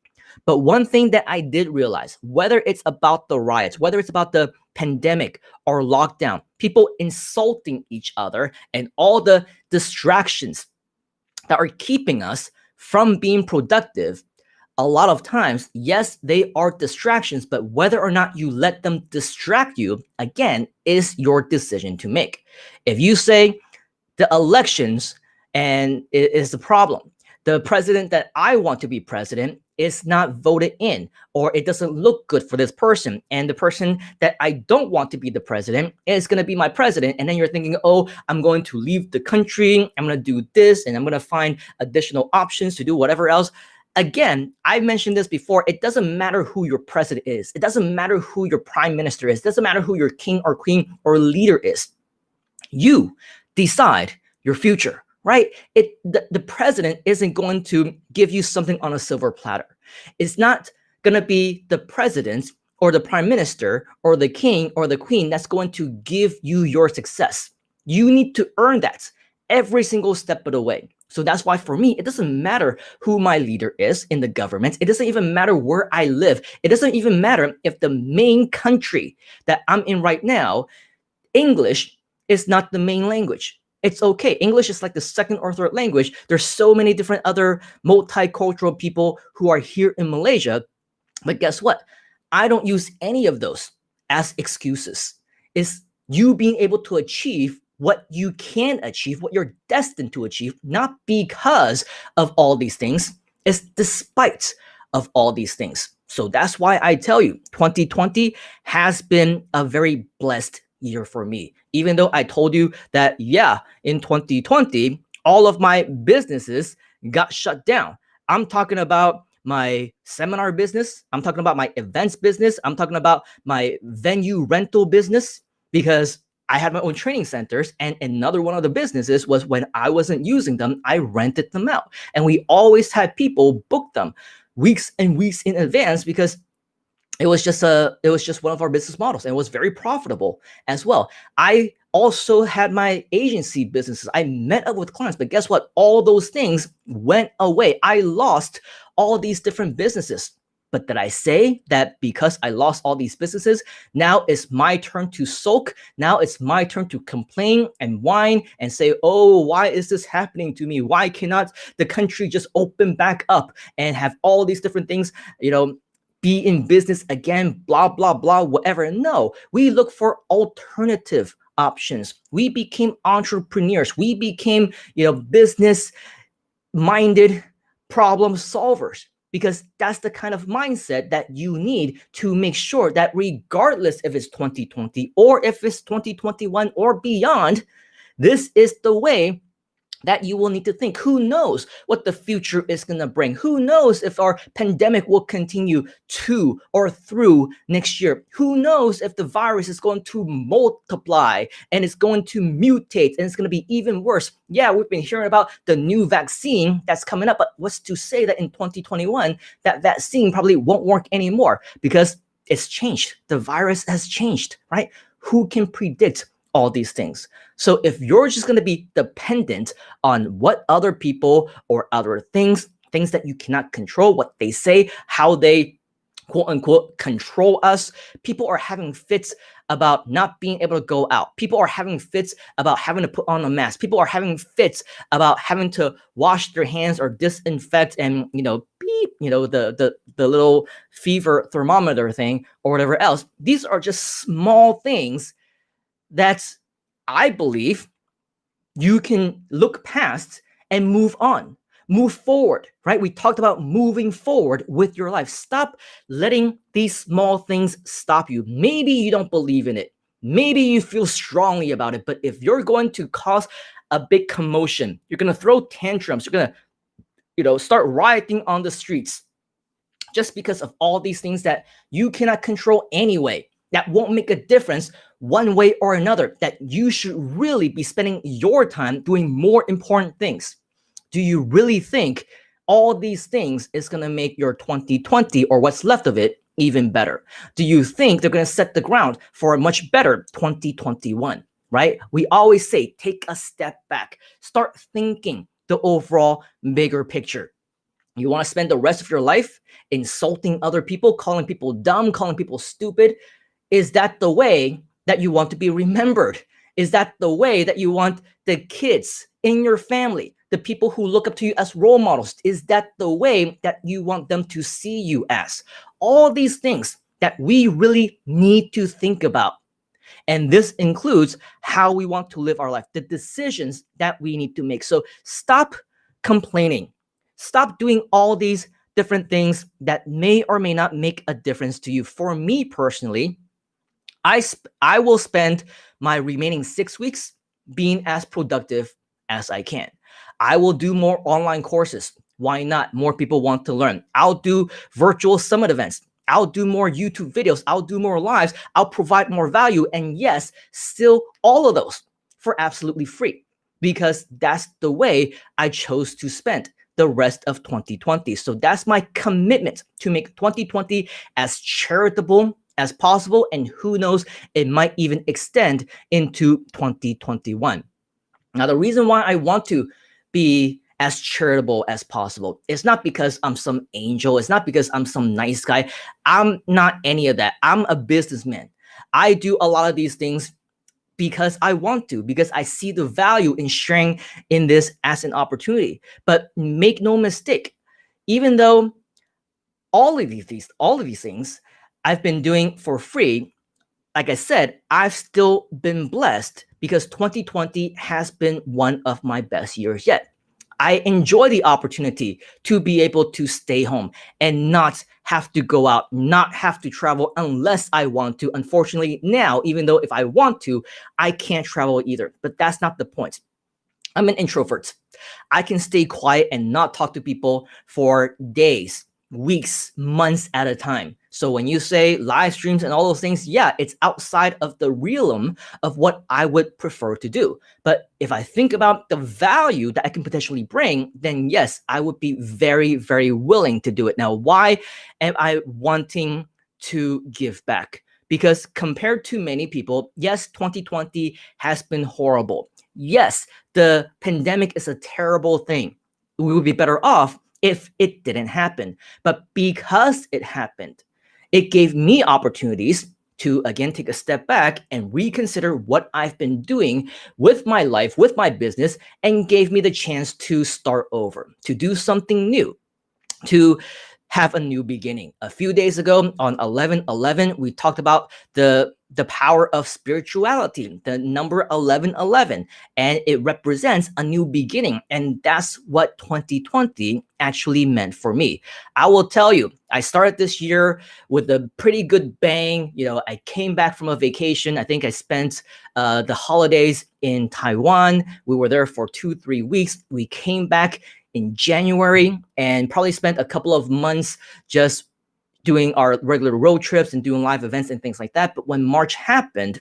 But one thing that I did realize, whether it's about the riots, whether it's about the pandemic or lockdown, people insulting each other, and all the distractions that are keeping us from being productive, a lot of times, yes, they are distractions, but whether or not you let them distract you, again, is your decision to make. If you say the elections and it is the problem, the president that I want to be president is not voted in, or it doesn't look good for this person, and the person that I don't want to be the president is going to be my president, and then you're thinking, oh, I'm going to leave the country, I'm going to do this, and I'm going to find additional options to do whatever else. again, I mentioned this before, it doesn't matter who your president is. It doesn't matter who your prime minister is. It doesn't matter who your king or queen or leader is. You decide your future, right? The president isn't going to give you something on a silver platter. It's not going to be the president or the prime minister or the king or the queen that's going to give you your success. You need to earn that every single step of the way. So that's why for me, it doesn't matter who my leader is in the government. It doesn't even matter where I live. It doesn't even matter if the main country that I'm in right now, English is not the main language. It's okay. English is like the second or third language. There's so many different other multicultural people who are here in Malaysia. But guess what? I don't use any of those as excuses. It's you being able to achieve what you can achieve, what you're destined to achieve, not because of all these things. It's despite of all these things. So that's why I tell you, 2020 has been a very blessed year for me. Even though I told you that, yeah, in 2020, all of my businesses got shut down. I'm talking about my seminar business. I'm talking about my events business. I'm talking about my venue rental business, because I had my own training centers, and another one of the businesses was when I wasn't using them, I rented them out. And we always had people book them weeks and weeks in advance, because it was just one of our business models, and it was very profitable as well. I also had my agency businesses. I met up with clients, but guess what? All those things went away. I lost all these different businesses. But did I say that because I lost all these businesses, now it's my turn to sulk? Now it's my turn to complain and whine and say, oh, why is this happening to me? Why cannot the country just open back up and have all these different things, be in business again, blah, blah, blah, whatever? No, we look for alternative options. We became entrepreneurs. We became, business minded problem solvers, because that's the kind of mindset that you need to make sure that regardless if it's 2020 or if it's 2021 or beyond, this is the way that you will need to think. Who knows what the future is going to bring? Who knows if our pandemic will continue to or through next year? Who knows if the virus is going to multiply and it's going to mutate and it's going to be even worse? Yeah, we've been hearing about the new vaccine that's coming up, but what's to say that in 2021 that vaccine probably won't work anymore, because it's changed. The virus has changed, right? Who can predict all these things? So if you're just going to be dependent on what other people or other things that you cannot control, what they say, how they quote unquote control us, people are having fits about not being able to go out. People are having fits about having to put on a mask. People are having fits about having to wash their hands or disinfect and, beep, the little fever thermometer thing or whatever else. These are just small things that I believe you can look past and move on, move forward, right? We talked about moving forward with your life. Stop letting these small things stop you. Maybe you don't believe in it. Maybe you feel strongly about it, but if you're going to cause a big commotion, you're going to throw tantrums, you're going to, start rioting on the streets just because of all these things that you cannot control anyway, that won't make a difference one way or another, that you should really be spending your time doing more important things. Do you really think all these things is going to make your 2020 or what's left of it even better? Do you think they're going to set the ground for a much better 2021, right? We always say, take a step back, start thinking the overall bigger picture. You want to spend the rest of your life insulting other people, calling people dumb, calling people stupid? Is that the way that you want to be remembered? Is that the way that you want the kids in your family, the people who look up to you as role models, is that the way that you want them to see you as? All these things that we really need to think about. And this includes how we want to live our life, the decisions that we need to make. So stop complaining. Stop doing all these different things that may or may not make a difference to you. For me personally, I will spend my remaining 6 weeks being as productive as I can. I will do more online courses, Why not? More people want to learn. I'll do virtual summit events. I'll do more YouTube videos. I'll do more lives. I'll provide more value. And yes, still all of those for absolutely free, because that's the way I chose to spend the rest of 2020. So that's my commitment, to make 2020 as charitable as possible. And who knows, it might even extend into 2021. Now, the reason why I want to be as charitable as possible, it's not because I'm some angel. It's not because I'm some nice guy. I'm not any of that. I'm a businessman. I do a lot of these things because I want to, because I see the value in sharing in this as an opportunity. But make no mistake, even though all of these things I've been doing for free, like I said, I've still been blessed because 2020 has been one of my best years yet. I enjoy the opportunity to be able to stay home and not have to go out, not have to travel unless I want to. Unfortunately, now, even though if I want to, I can't travel either. But that's not the point. I'm an introvert. I can stay quiet and not talk to people for days, weeks, months at a time. So when you say live streams and all those things, yeah, it's outside of the realm of what I would prefer to do. But if I think about the value that I can potentially bring, then yes, I would be very, very willing to do it. Now, why am I wanting to give back? Because compared to many people, yes, 2020 has been horrible. Yes, the pandemic is a terrible thing. We would be better off if it didn't happen. But because it happened, it gave me opportunities to, again, take a step back and reconsider what I've been doing with my life, with my business, and gave me the chance to start over, to do something new, to have a new beginning. A few days ago on 11/11, we talked about the power of spirituality, the number 11/11, and it represents a new beginning. And that's what 2020 actually meant for me. I will tell you, I started this year with a pretty good bang. I came back from a vacation. I think I spent the holidays in Taiwan. We were there for 2-3 weeks. We came back in January and probably spent a couple of months just doing our regular road trips and doing live events and things like that. But when March happened,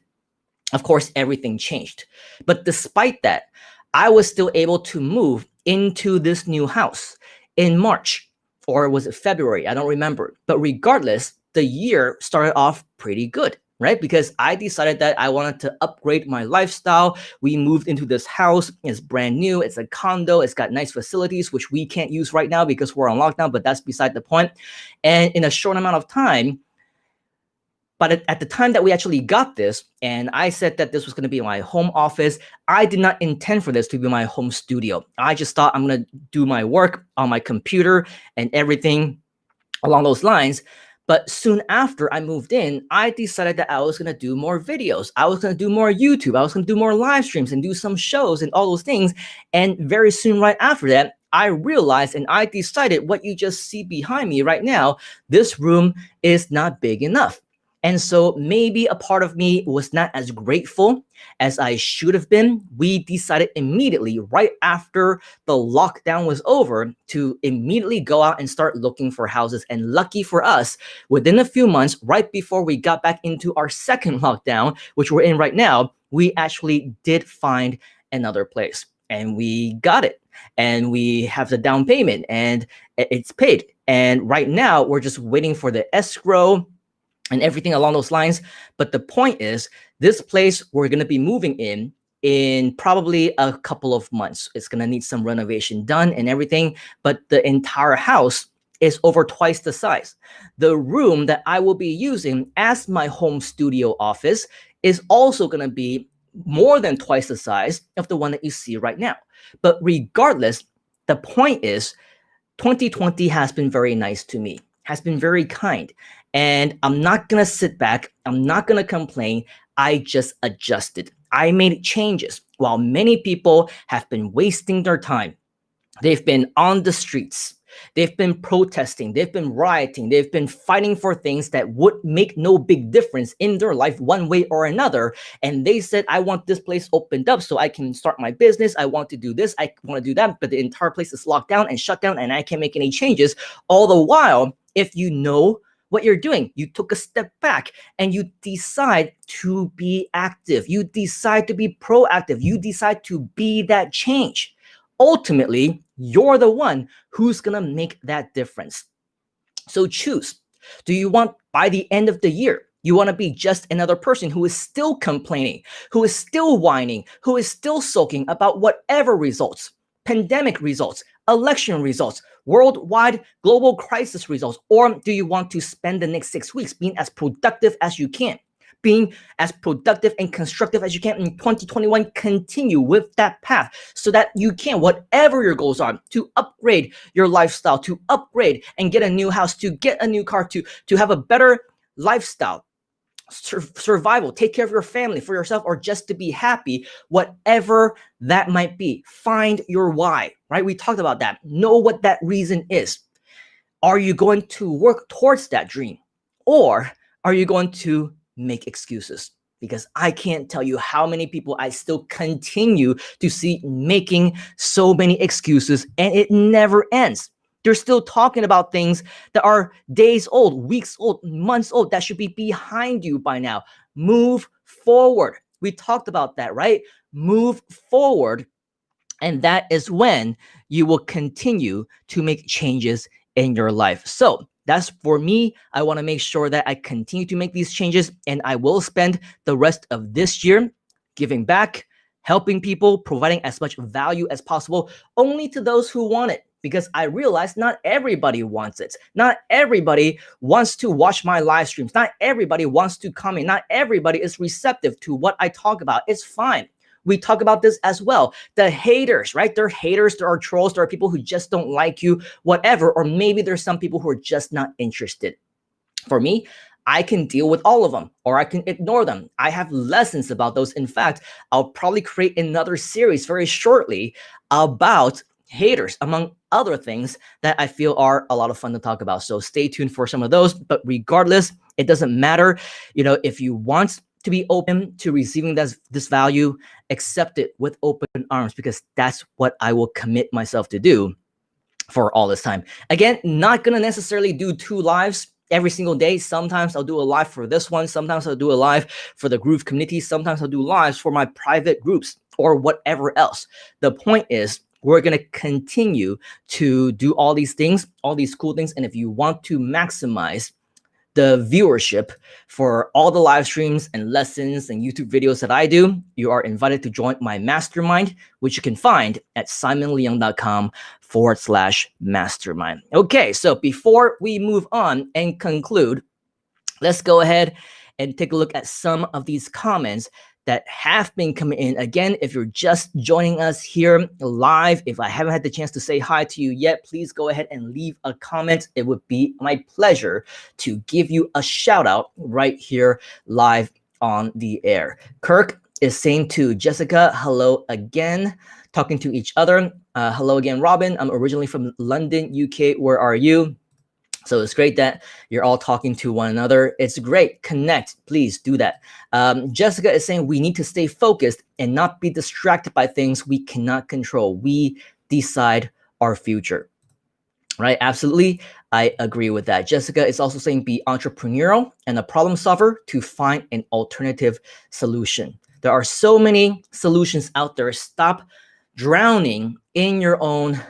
of course, everything changed. But despite that, I was still able to move into this new house in March, or was it February? I don't remember. But regardless, the year started off pretty good, right? Because I decided that I wanted to upgrade my lifestyle. We moved into this house. It's brand new. It's a condo. It's got nice facilities, which we can't use right now because we're on lockdown, but that's beside the point. And in a short amount of time, but at the time that we actually got this, and I said that this was going to be my home office, I did not intend for this to be my home studio. I just thought I'm going to do my work on my computer and everything along those lines. But soon after I moved in, I decided that I was going to do more videos. I was going to do more YouTube. I was going to do more live streams and do some shows and all those things. And very soon right after that, I realized and I decided what you just see behind me right now, this room is not big enough. And so maybe a part of me was not as grateful as I should have been. We decided immediately, right after the lockdown was over, to immediately go out and start looking for houses. And lucky for us, within a few months, right before we got back into our second lockdown, which we're in right now, we actually did find another place. And we got it. And we have the down payment and it's paid. And right now, we're just waiting for the escrow and everything along those lines. But the point is, this place we're going to be moving in probably a couple of months. It's going to need some renovation done and everything, but the entire house is over twice the size. The room that I will be using as my home studio office is also going to be more than twice the size of the one that you see right now. But regardless, the point is, 2020 has been very nice to me, has been very kind. And I'm not going to sit back. I'm not going to complain. I just adjusted. I made changes. While many people have been wasting their time, they've been on the streets. They've been protesting, they've been rioting, they've been fighting for things that would make no big difference in their life one way or another. And they said, I want this place opened up so I can start my business. I want to do this, I want to do that, but the entire place is locked down and shut down and I can't make any changes. All the while, if you know what you're doing, you took a step back and you decide to be active, you decide to be proactive, you decide to be that change. Ultimately, you're the one who's gonna make that difference. So choose. Do you want, by the end of the year, you want to be just another person who is still complaining, who is still whining, who is still sulking about whatever results, pandemic results, election results, worldwide global crisis results? Or do you want to spend the next 6 weeks being as productive as you can, being as productive and constructive as you can in 2021, continue with that path so that you can, whatever your goals are, to upgrade your lifestyle, to upgrade and get a new house, to get a new car, to have a better lifestyle, survival, take care of your family, for yourself, or just to be happy, whatever that might be. Find your why, right? We talked about that. Know what that reason is. Are you going to work towards that dream, or are you going to make excuses? Because I can't tell you how many people I still continue to see making so many excuses, and it never ends. They're still talking about things that are days old, weeks old, months old, that should be behind you by now. Move forward. We talked about that, right? Move forward. And that is when you will continue to make changes in your life. So that's for me. I want to make sure that I continue to make these changes, and I will spend the rest of this year giving back, helping people, providing as much value as possible, only to those who want it. Because I realize not everybody wants it. Not everybody wants to watch my live streams. Not everybody wants to comment. Not everybody is receptive to what I talk about. It's fine. We talk about this as well. The haters, right? They're haters, there are trolls, there are people who just don't like you, whatever. Or maybe there's some people who are just not interested. For me, I can deal with all of them, or I can ignore them. I have lessons about those. In fact, I'll probably create another series very shortly about haters, among other things that I feel are a lot of fun to talk about. So stay tuned for some of those. But regardless, it doesn't matter. If you want to be open to receiving this value, accept it with open arms, because that's what I will commit myself to do for all this time. Again, not going to necessarily do 2 lives every single day. Sometimes I'll do a live for this one. Sometimes I'll do a live for the Groove community. Sometimes I'll do lives for my private groups or whatever else. The point is, we're going to continue to do all these things, all these cool things. And if you want to maximize the viewership for all the live streams and lessons and YouTube videos that I do, you are invited to join my mastermind, which you can find at simonleung.com/mastermind. Okay, so before we move on and conclude, let's go ahead and take a look at some of these comments that have been coming in. Again, if you're just joining us here live, if I haven't had the chance to say hi to you yet, please go ahead and leave a comment. It would be my pleasure to give you a shout out right here live on the air. Kirk is saying to Jessica, hello again, talking to each other. Hello again, Robin. I'm originally from London, UK. Where are you? So it's great that you're all talking to one another. It's great. Connect. Please do that. Jessica is saying we need to stay focused and not be distracted by things we cannot control. We decide our future. Right? Absolutely. I agree with that. Jessica is also saying be entrepreneurial and a problem solver to find an alternative solution. There are so many solutions out there. Stop drowning in your own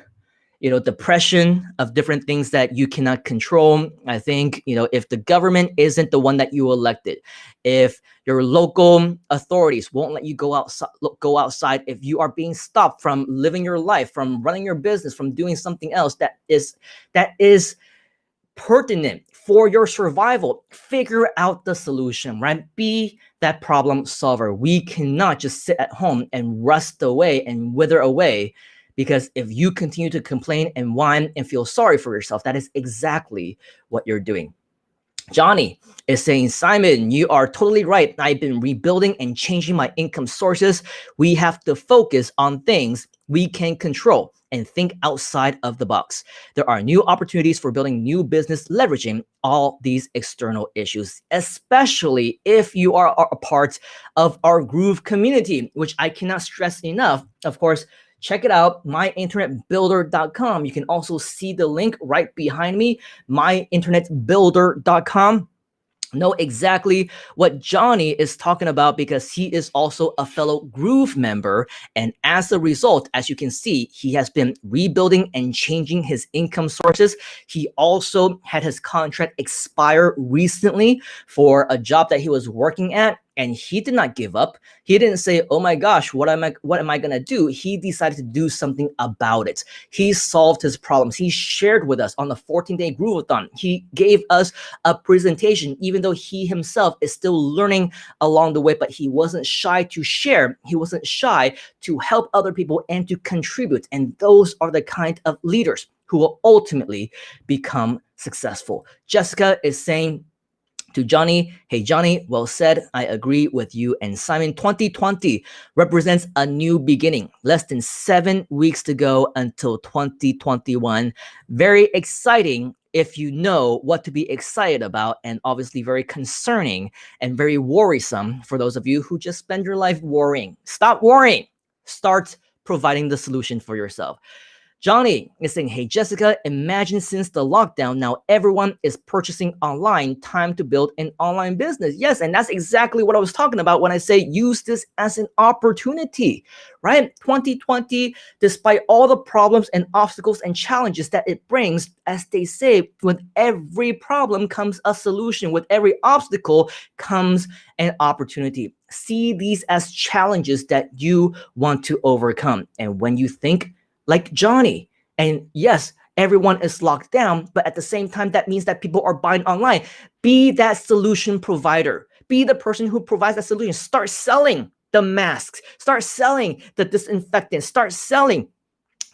depression of different things that you cannot control. I think, if the government isn't the one that you elected, if your local authorities won't let you go outside, if you are being stopped from living your life, from running your business, from doing something else that is pertinent for your survival, figure out the solution, right? Be that problem solver. We cannot just sit at home and rust away and wither away. Because if you continue to complain and whine and feel sorry for yourself, that is exactly what you're doing. Johnny is saying, Simon, you are totally right. I've been rebuilding and changing my income sources. We have to focus on things we can control and think outside of the box. There are new opportunities for building new business, leveraging all these external issues, especially if you are a part of our Groove community, which I cannot stress enough. Of course, check it out, myinternetbuilder.com. You can also see the link right behind me, myinternetbuilder.com. Know exactly what Johnny is talking about because he is also a fellow Groove member. And as a result, as you can see, he has been rebuilding and changing his income sources. He also had his contract expire recently for a job that he was working at. And he did not give up. He didn't say, oh my gosh, what am I gonna do? He decided to do something about it. He solved his problems. He shared with us on the 14-day Groove-A-Thon. He gave us a presentation, even though he himself is still learning along the way, but he wasn't shy to share. He wasn't shy to help other people and to contribute. And those are the kind of leaders who will ultimately become successful. Jessica is saying to Johnny, hey Johnny, well said, I agree with you and Simon. 2020 represents a new beginning. Less than 7 weeks to go until 2021. Very exciting if you know what to be excited about, and obviously very concerning and very worrisome for those of you who just spend your life worrying. Stop worrying. Start providing the solution for yourself. Johnny is saying, hey, Jessica, imagine since the lockdown, now everyone is purchasing online, time to build an online business. Yes, and that's exactly what I was talking about when I say use this as an opportunity, right? 2020, despite all the problems and obstacles and challenges that it brings, as they say, with every problem comes a solution. With every obstacle comes an opportunity. See these as challenges that you want to overcome. And when you think like Johnny, and yes, everyone is locked down, but at the same time, that means that people are buying online. Be that solution provider. Be the person who provides that solution. Start selling the masks. Start selling the disinfectants. Start selling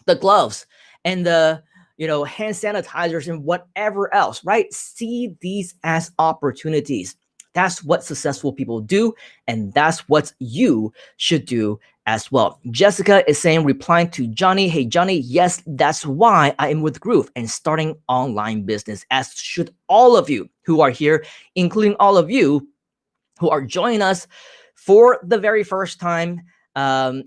the gloves and the hand sanitizers and whatever else, right? See these as opportunities. That's what successful people do, and that's what you should do as well. Jessica is saying, replying to Johnny, hey Johnny, yes, that's why I am with Groove and starting online business, as should all of you who are here, including all of you who are joining us for the very first time,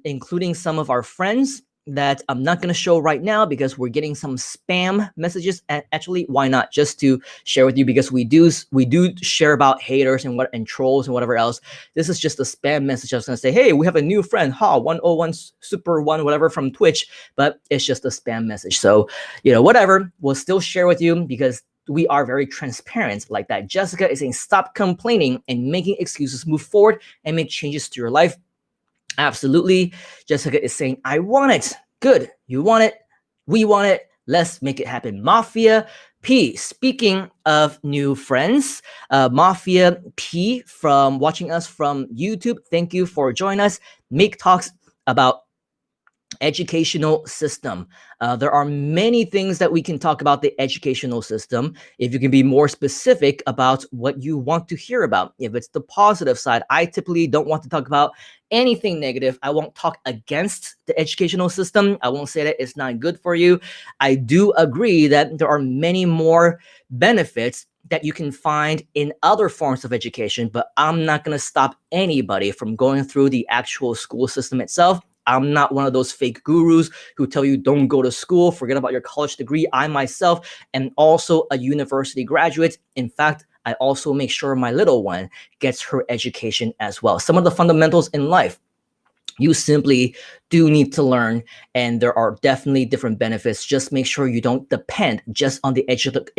including some of our friends that I'm not going to show right now because we're getting some spam messages. And actually, why not? Just to share with you, because we do share about haters and trolls and whatever else. This is just a spam message. I was going to say, hey, we have a new friend, 101 Super 1, whatever, from Twitch, but it's just a spam message. So, whatever, we'll still share with you because we are very transparent like that. Jessica is saying, stop complaining and making excuses, move forward and make changes to your life. Absolutely. Jessica is saying, I want it. Good. You want it. We want it. Let's make it happen. Mafia P. Speaking of new friends, Mafia P from watching us from YouTube. Thank you for joining us. Make talks about educational system. There are many things that we can talk about the educational system. If you can be more specific about what you want to hear about, if it's the positive side, I typically don't want to talk about anything negative. I won't talk against the educational system. I won't say that it's not good for you. I do agree that there are many more benefits that you can find in other forms of education, but I'm not going to stop anybody from going through the actual school system itself. I'm not one of those fake gurus who tell you don't go to school, forget about your college degree. I myself am also a university graduate. In fact, I also make sure my little one gets her education as well. Some of the fundamentals in life you simply do need to learn, and there are definitely different benefits. Just make sure you don't depend just on the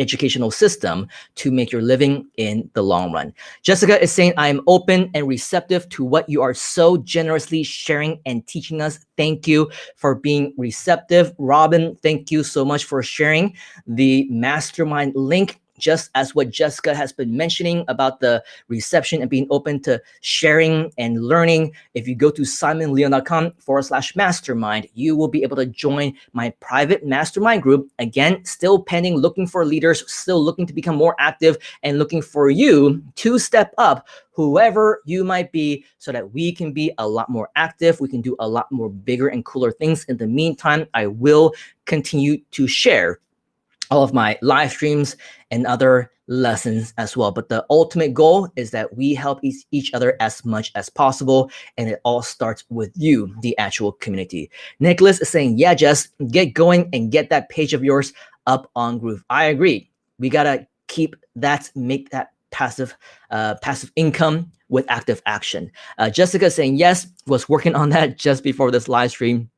educational system to make your living in the long run. Jessica is saying, I am open and receptive to what you are so generously sharing and teaching us. Thank you for being receptive. Robin, thank you so much for sharing the mastermind link just as what Jessica has been mentioning about the reception and being open to sharing and learning. If you go to simonleung.com/mastermind, you will be able to join my private mastermind group. Again, still pending, looking for leaders, still looking to become more active and looking for you to step up, whoever you might be, so that we can be a lot more active. We can do a lot more bigger and cooler things. In the meantime, I will continue to share all of my live streams and other lessons as well. But the ultimate goal is that we help each other as much as possible. And it all starts with you, the actual community. Nicholas is saying, yeah, Jess, get going and get that page of yours up on Groove. I agree. We got to make that passive income with active action. Jessica saying, yes, was working on that just before this live stream.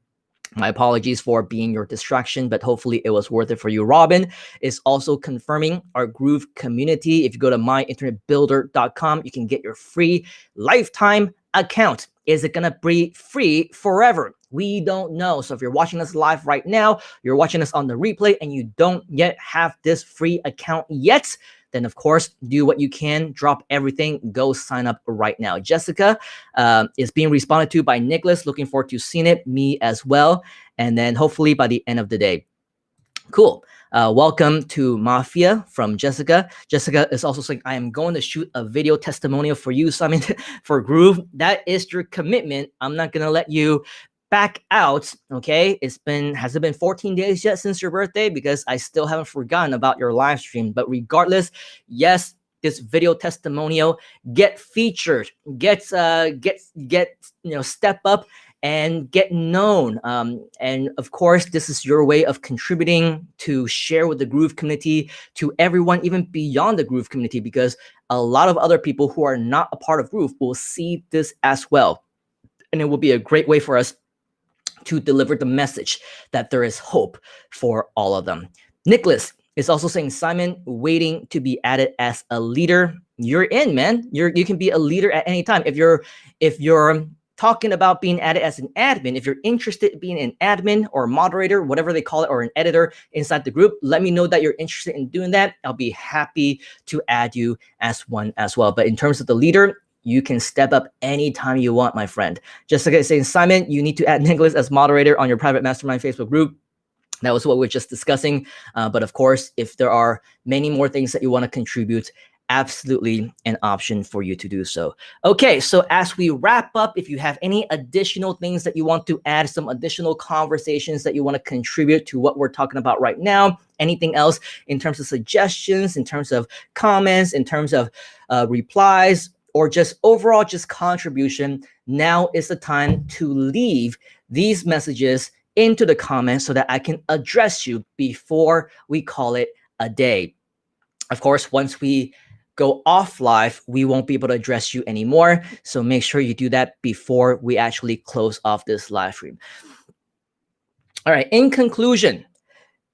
My apologies for being your distraction, but hopefully it was worth it for you. Robin is also confirming our Groove community. If you go to myinternetbuilder.com, you can get your free lifetime account. Is it going to be free forever? We don't know. So if you're watching us live right now, you're watching us on the replay, and you don't yet have this free account yet, then of course, do what you can, drop everything, go sign up right now. Jessica is being responded to by Nicholas. Looking forward to seeing it, me as well. And then hopefully by the end of the day. Cool. Welcome to Mafia from Jessica. Jessica is also saying, I am going to shoot a video testimonial for you, Simon, for Groove. That is your commitment. I'm not going to let you back out. Okay, has it been 14 days yet since your birthday? Because I still haven't forgotten about your live stream. But regardless, yes, this video testimonial, get featured, get step up and get known. And of course, this is your way of contributing to share with the Groove community, to everyone, even beyond the Groove community, because a lot of other people who are not a part of Groove will see this as well. And it will be a great way for us to deliver the message that there is hope for all of them. Nicholas is also saying, Simon, waiting to be added as a leader. You're in, man. You can be a leader at any time. If you're talking about being added as an admin, if you're interested in being an admin or moderator, whatever they call it, or an editor inside the group, let me know that you're interested in doing that. I'll be happy to add you as one as well. But in terms of the leader, you can step up anytime you want, my friend. Jessica is saying, Simon, you need to add Nicholas as moderator on your private mastermind Facebook group. That was what we were just discussing. But of course, if there are many more things that you want to contribute, absolutely an option for you to do so. Okay, so as we wrap up, if you have any additional things that you want to add, some additional conversations that you want to contribute to what we're talking about right now, anything else in terms of suggestions, in terms of comments, in terms of replies, or just overall just contribution, now is the time to leave these messages into the comments so that I can address you before we call it a day. Of course, once we go off live, we won't be able to address you anymore. So make sure you do that before we actually close off this live stream. All right, in conclusion,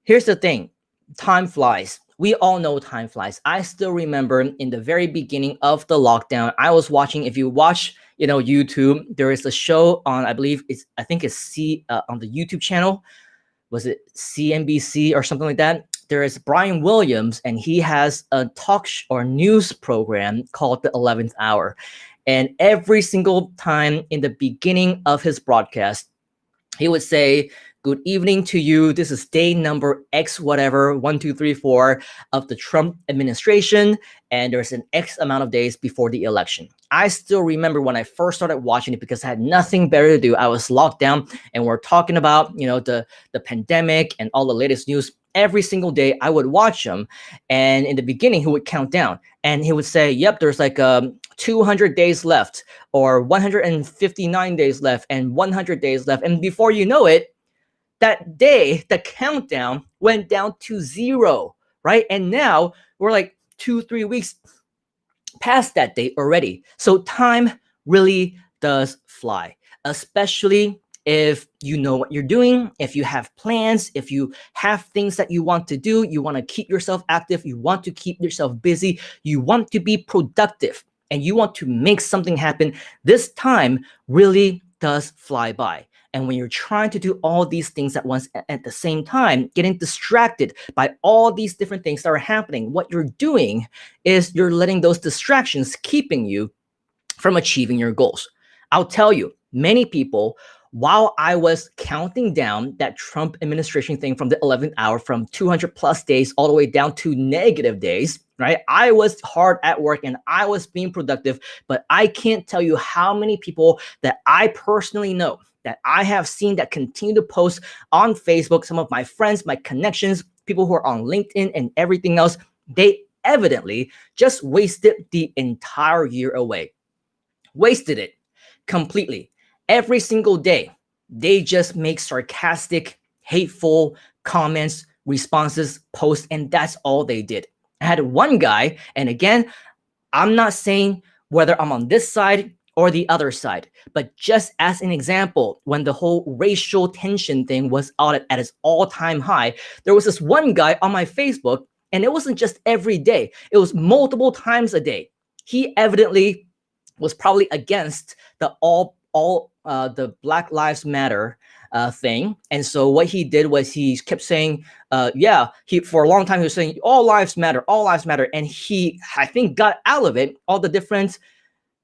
here's the thing. Time flies. We all know time flies. I still remember in the very beginning of the lockdown, I was watching, if you watch, YouTube, there is a show on, I think it's on the YouTube channel. Was it CNBC or something like that? There is Brian Williams, and he has a talk or news program called The 11th Hour. And every single time in the beginning of his broadcast, he would say, good evening to you. This is day number X whatever, 1, 2, 3, 4 of the Trump administration. And there's an X amount of days before the election. I still remember when I first started watching it because I had nothing better to do. I was locked down and we're talking about, the pandemic and all the latest news. Every single day I would watch him. And in the beginning, he would count down and he would say, yep, there's like 200 days left or 159 days left and 100 days left. And before you know it, that day, the countdown went down to 0, right? And now we're like 2-3 weeks past that date already. So time really does fly, especially if you know what you're doing, if you have plans, if you have things that you want to do, you want to keep yourself active, you want to keep yourself busy, you want to be productive, and you want to make something happen. This time really does fly by. And when you're trying to do all these things at once at the same time, getting distracted by all these different things that are happening, what you're doing is you're letting those distractions keeping you from achieving your goals. I'll tell you, many people, while I was counting down that Trump administration thing from the 11th hour, from 200 plus days all the way down to negative days, right? I was hard at work and I was being productive, but I can't tell you how many people that I personally know that I have seen that continue to post on Facebook, some of my friends, my connections, people who are on LinkedIn and everything else, they evidently just wasted the entire year away. Wasted it completely. Every single day, they just make sarcastic, hateful comments, responses, posts, and that's all they did. I had one guy, and again, I'm not saying whether I'm on this side or the other side, but just as an example, when the whole racial tension thing was out at its all-time high, there was this one guy on my Facebook, and it wasn't just every day, it was multiple times a day. He evidently was probably against the the Black Lives Matter thing. And so what he did was he kept saying, he for a long time he was saying all lives matter, all lives matter. And he, I think, got out of it all the different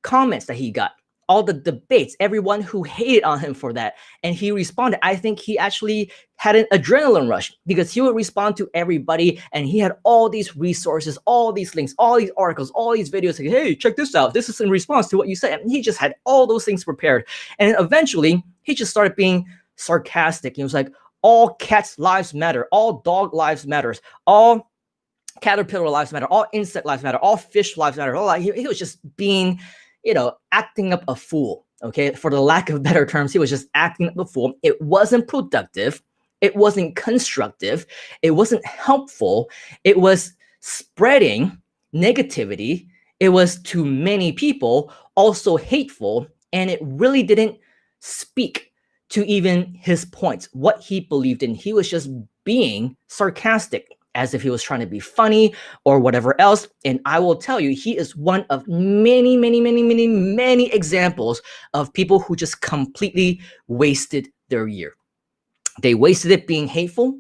comments that he got, all the debates, everyone who hated on him for that. And he responded. I think he actually had an adrenaline rush because he would respond to everybody, and he had all these resources, all these links, all these articles, all these videos like, hey, check this out. This is in response to what you said. And he just had all those things prepared. And eventually he just started being sarcastic. He was like, all cats lives matter, all dog lives matters, all caterpillar lives matter, all insect lives matter, all fish lives matter. He was just being, acting up a fool, okay? For the lack of better terms, he was just acting up a fool. It wasn't productive. It wasn't constructive. It wasn't helpful. It was spreading negativity. It was to many people also hateful, and it really didn't speak to even his points, what he believed in. He was just being sarcastic, as if he was trying to be funny or whatever else. And I will tell you, he is one of many, many, many, many, many examples of people who just completely wasted their year. They wasted it being hateful.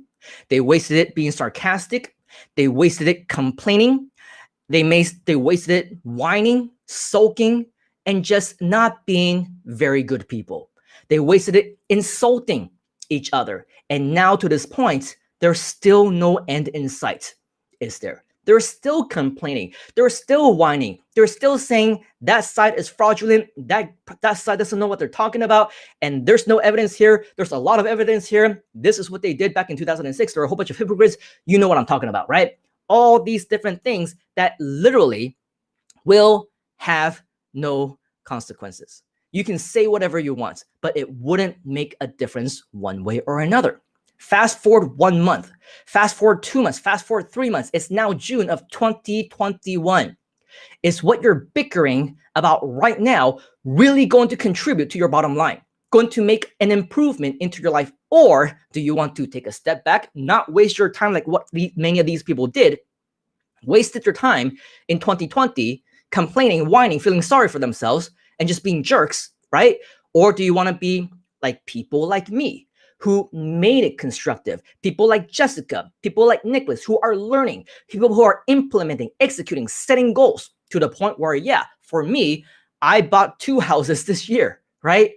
They wasted it being sarcastic. They wasted it complaining. They wasted it whining, sulking, and just not being very good people. They wasted it insulting each other. And now to this point, there's still no end in sight, is there? They're still complaining. They're still whining. They're still saying that side is fraudulent. That side doesn't know what they're talking about. And there's no evidence here. There's a lot of evidence here. This is what they did back in 2006. There are a whole bunch of hypocrites. You know what I'm talking about, right? All these different things that literally will have no consequences. You can say whatever you want, but it wouldn't make a difference one way or another. Fast forward 1 month, fast forward 2 months, fast forward 3 months. It's now June of 2021. Is what you're bickering about right now really going to contribute to your bottom line? Going to make an improvement into your life? Or do you want to take a step back, not waste your time like what many of these people did, wasted their time in 2020, complaining, whining, feeling sorry for themselves, and just being jerks, right? Or do you want to be like people like me, who made it constructive, people like Jessica, people like Nicholas, who are learning, people who are implementing, executing, setting goals to the point where, for me, I bought 2 houses this year, right?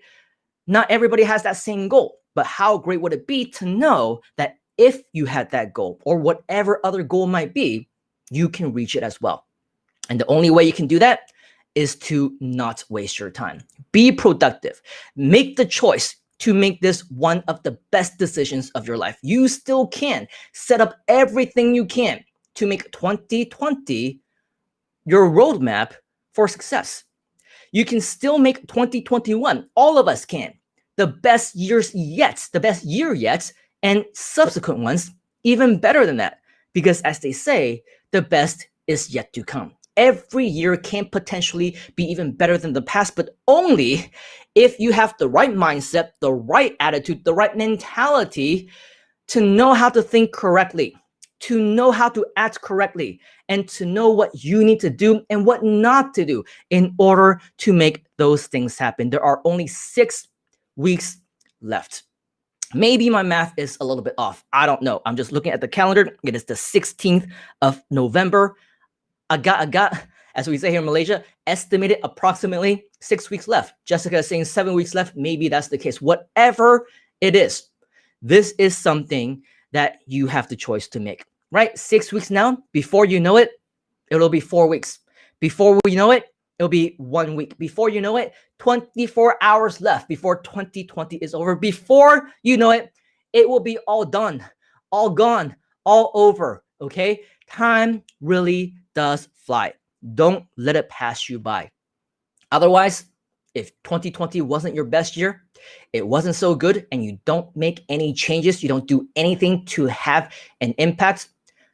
Not everybody has that same goal, but how great would it be to know that if you had that goal or whatever other goal might be, you can reach it as well. And the only way you can do that is to not waste your time. Be productive. Make the choice to make this one of the best decisions of your life. You still can set up everything you can to make 2020 your roadmap for success. You can still make 2021, all of us can, the best year yet, and subsequent ones even better than that. Because as they say, the best is yet to come. Every year can potentially be even better than the past, but only if you have the right mindset, the right attitude, the right mentality to know how to think correctly, to know how to act correctly, and to know what you need to do and what not to do in order to make those things happen. There are only 6 weeks left. Maybe my math is a little bit off. I don't know. I'm just looking at the calendar. It is the 16th of November. I got, as we say here in Malaysia, estimated approximately 6 weeks left. Jessica is saying 7 weeks left. Maybe that's the case. Whatever it is, this is something that you have the choice to make, right? 6 weeks now, before you know it, it'll be 4 weeks. Before we know it, it'll be 1 week. Before you know it, 24 hours left before 2020 is over. Before you know it, it will be all done, all gone, all over, okay? Time really does fly. Don't let it pass you by. Otherwise, if 2020 wasn't your best year, it wasn't so good, and you don't make any changes, you don't do anything to have an impact,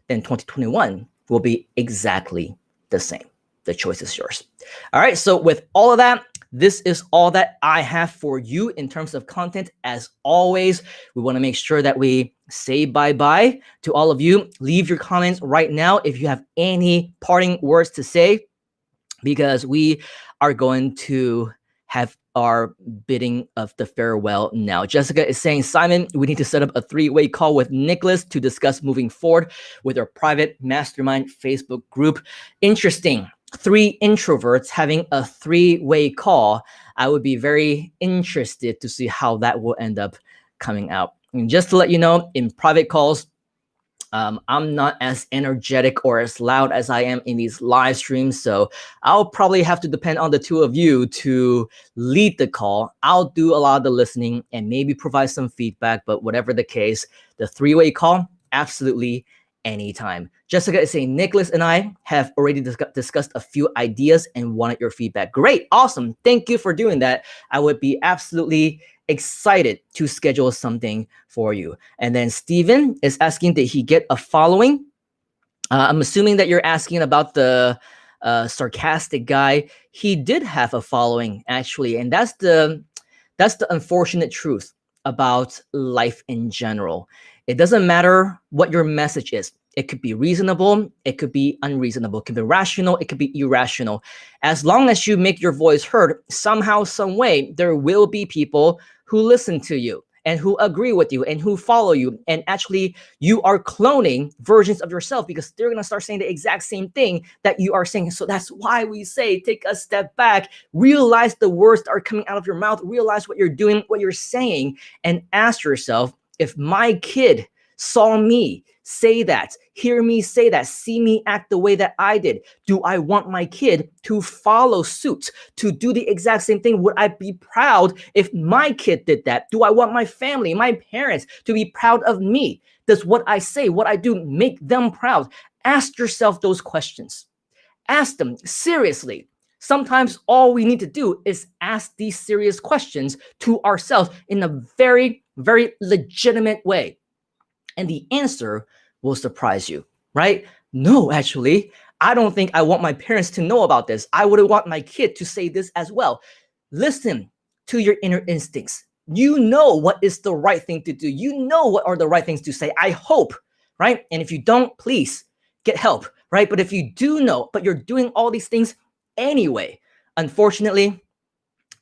then 2021 will be exactly the same. The choice is yours. All right, so with all of that, this is all that I have for you in terms of content. As always, we want to make sure that we say bye-bye to all of you. Leave your comments right now if you have any parting words to say, because we are going to have our bidding of the farewell now. Jessica is saying, Simon, we need to set up a 3-way call with Nicholas to discuss moving forward with our private mastermind Facebook group. Interesting. 3 introverts having a 3-way call. I would be very interested to see how that will end up coming out. And just to let you know, in private calls, I'm not as energetic or as loud as I am in these live streams, so I'll probably have to depend on the 2 of you to lead the call. I'll do a lot of the listening and maybe provide some feedback, but whatever the case, the 3-way call, absolutely anytime. Jessica is saying, Nicholas and I have already discussed a few ideas and wanted your feedback. Great, awesome. Thank you for doing that. I would be absolutely excited to schedule something for you. And then Steven is asking, did he get a following? I'm assuming that you're asking about the sarcastic guy. He did have a following, actually, and that's the unfortunate truth about life in general. It doesn't matter what your message is. It could be reasonable, it could be unreasonable, it could be rational, it could be irrational. As long as you make your voice heard, somehow, some way, there will be people who listen to you and who agree with you and who follow you. And actually, you are cloning versions of yourself because they're going to start saying the exact same thing that you are saying. So that's why we say, take a step back, realize the words that are coming out of your mouth, realize what you're doing, what you're saying, and ask yourself, if my kid saw me say that, hear me say that, see me act the way that I did, do I want my kid to follow suit, to do the exact same thing? Would I be proud if my kid did that? Do I want my family, my parents to be proud of me? Does what I say, what I do, make them proud? Ask yourself those questions. Ask them seriously. Sometimes all we need to do is ask these serious questions to ourselves in a very, very legitimate way. And the answer will surprise you, right? No, actually, I don't think I want my parents to know about this. I wouldn't want my kid to say this as well. Listen to your inner instincts. You know what is the right thing to do. You know what are the right things to say, I hope, right? And if you don't, please get help, right? But if you do know, but you're doing all these things anyway, unfortunately,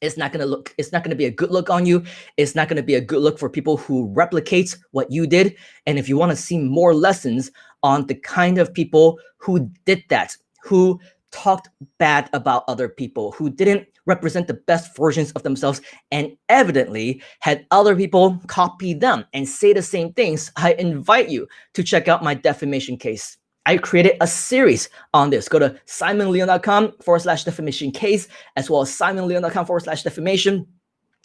it's not going to be a good look on you. It's not going to be a good look for people who replicate what you did. And if you want to see more lessons on the kind of people who did that, who talked bad about other people, who didn't represent the best versions of themselves and evidently had other people copy them and say the same things, I invite you to check out my defamation case. I created a series on this. Go to simonleung.com/defamation case, as well as simonleung.com/defamation.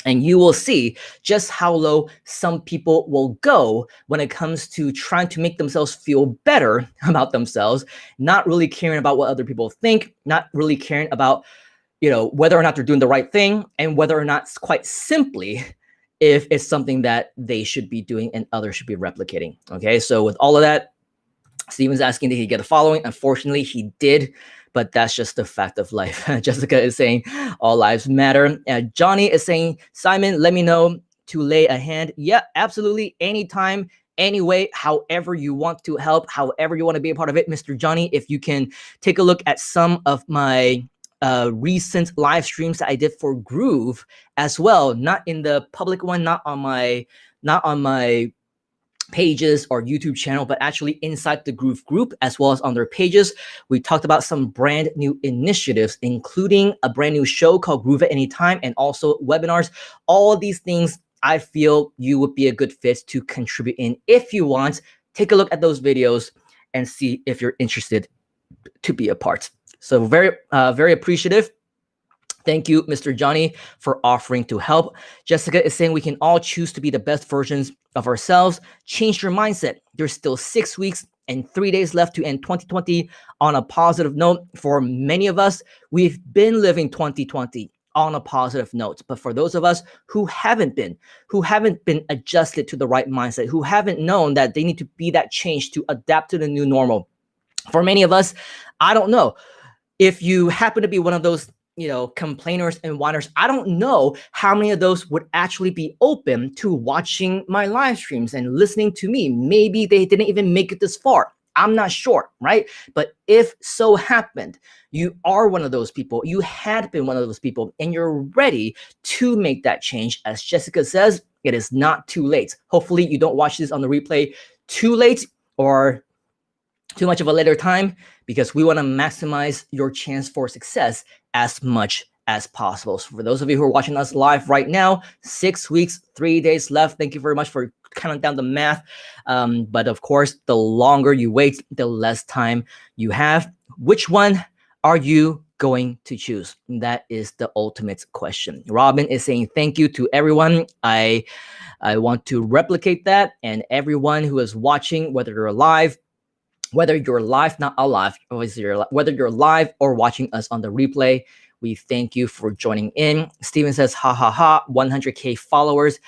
And you will see just how low some people will go when it comes to trying to make themselves feel better about themselves, not really caring about what other people think, not really caring about, whether or not they're doing the right thing, and whether or not, quite simply, if it's something that they should be doing and others should be replicating. Okay, so with all of that, Steven's asking, did he get a following? Unfortunately, he did, but that's just the fact of life. Jessica is saying, all lives matter. Johnny is saying, Simon, let me know to lay a hand. Yeah, absolutely. Anytime, anyway, however you want to help, however you want to be a part of it. Mr. Johnny, if you can take a look at some of my recent live streams that I did for Groove as well, not in the public one, not on my pages or YouTube channel, but actually inside the Groove group as well as on their pages. We talked about some brand new initiatives, including a brand new show called Groove at Any Time and also webinars. All of these things I feel you would be a good fit to contribute in. If you want, take a look at those videos and see if you're interested to be a part. So very appreciative. Thank you, Mr. Johnny, for offering to help. Jessica is saying we can all choose to be the best versions of ourselves. Change your mindset. There's still 6 weeks and 3 days left to end 2020 on a positive note. For many of us, we've been living 2020 on a positive note. But for those of us who haven't been adjusted to the right mindset, who haven't known that they need to be that change to adapt to the new normal, for many of us, I don't know if you happen to be one of those complainers and whiners. I don't know how many of those would actually be open to watching my live streams and listening to me. Maybe they didn't even make it this far. I'm not sure, right? But if so happened, you are one of those people, you had been one of those people, and you're ready to make that change. As Jessica says, it is not too late. Hopefully you don't watch this on the replay too late or too much of a later time, because we want to maximize your chance for success as much as possible. So for those of you who are watching us live right now, 6 weeks, 3 days left. Thank you very much for counting down the math. But of course, the longer you wait, the less time you have. Which one are you going to choose? That is the ultimate question. Robin is saying thank you to everyone. I want to replicate that, and everyone who is watching, whether you're live, not alive, obviously whether you're live or watching us on the replay, we thank you for joining in. Steven says, ha ha ha, 100K followers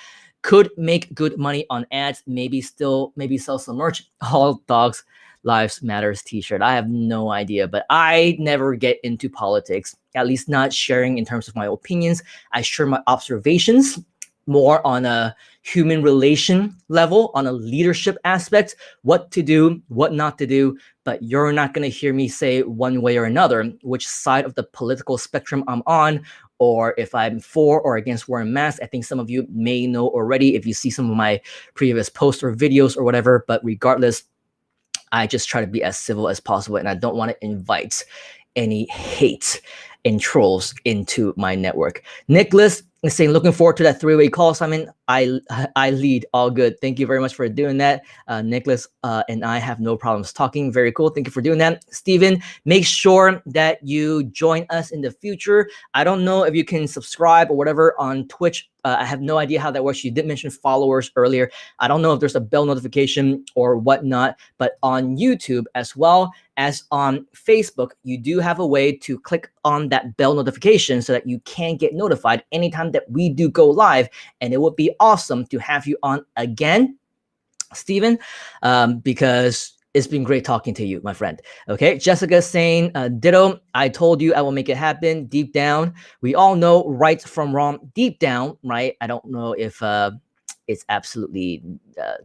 could make good money on ads, maybe sell some merch. All dogs lives matters t-shirt. I have no idea, but I never get into politics, at least not sharing in terms of my opinions. I share my observations more on a human relation level, on a leadership aspect, what to do, what not to do. But you're not going to hear me say one way or another which side of the political spectrum I'm on, or if I'm for or against wearing masks. I think some of you may know already if you see some of my previous posts or videos or whatever. But regardless, I just try to be as civil as possible, and I don't want to invite any hate and trolls into my network. Nicholas is saying, looking forward to that three-way call, Simon. I lead. All good. Thank you very much for doing that. Nicholas and I have no problems talking. Very cool. Thank you for doing that. Steven, make sure that you join us in the future. I don't know if you can subscribe or whatever on Twitch. I have no idea how that works. You did mention followers earlier. I don't know if there's a bell notification or whatnot, but on YouTube as well as on Facebook, you do have a way to click on that bell notification so that you can get notified anytime that we do go live. And it would be awesome to have you on again, Steven, because it's been great talking to you, my friend. Okay, Jessica saying, ditto, I told you I will make it happen. Deep down, we all know right from wrong. Deep down, right? I don't know if it's absolutely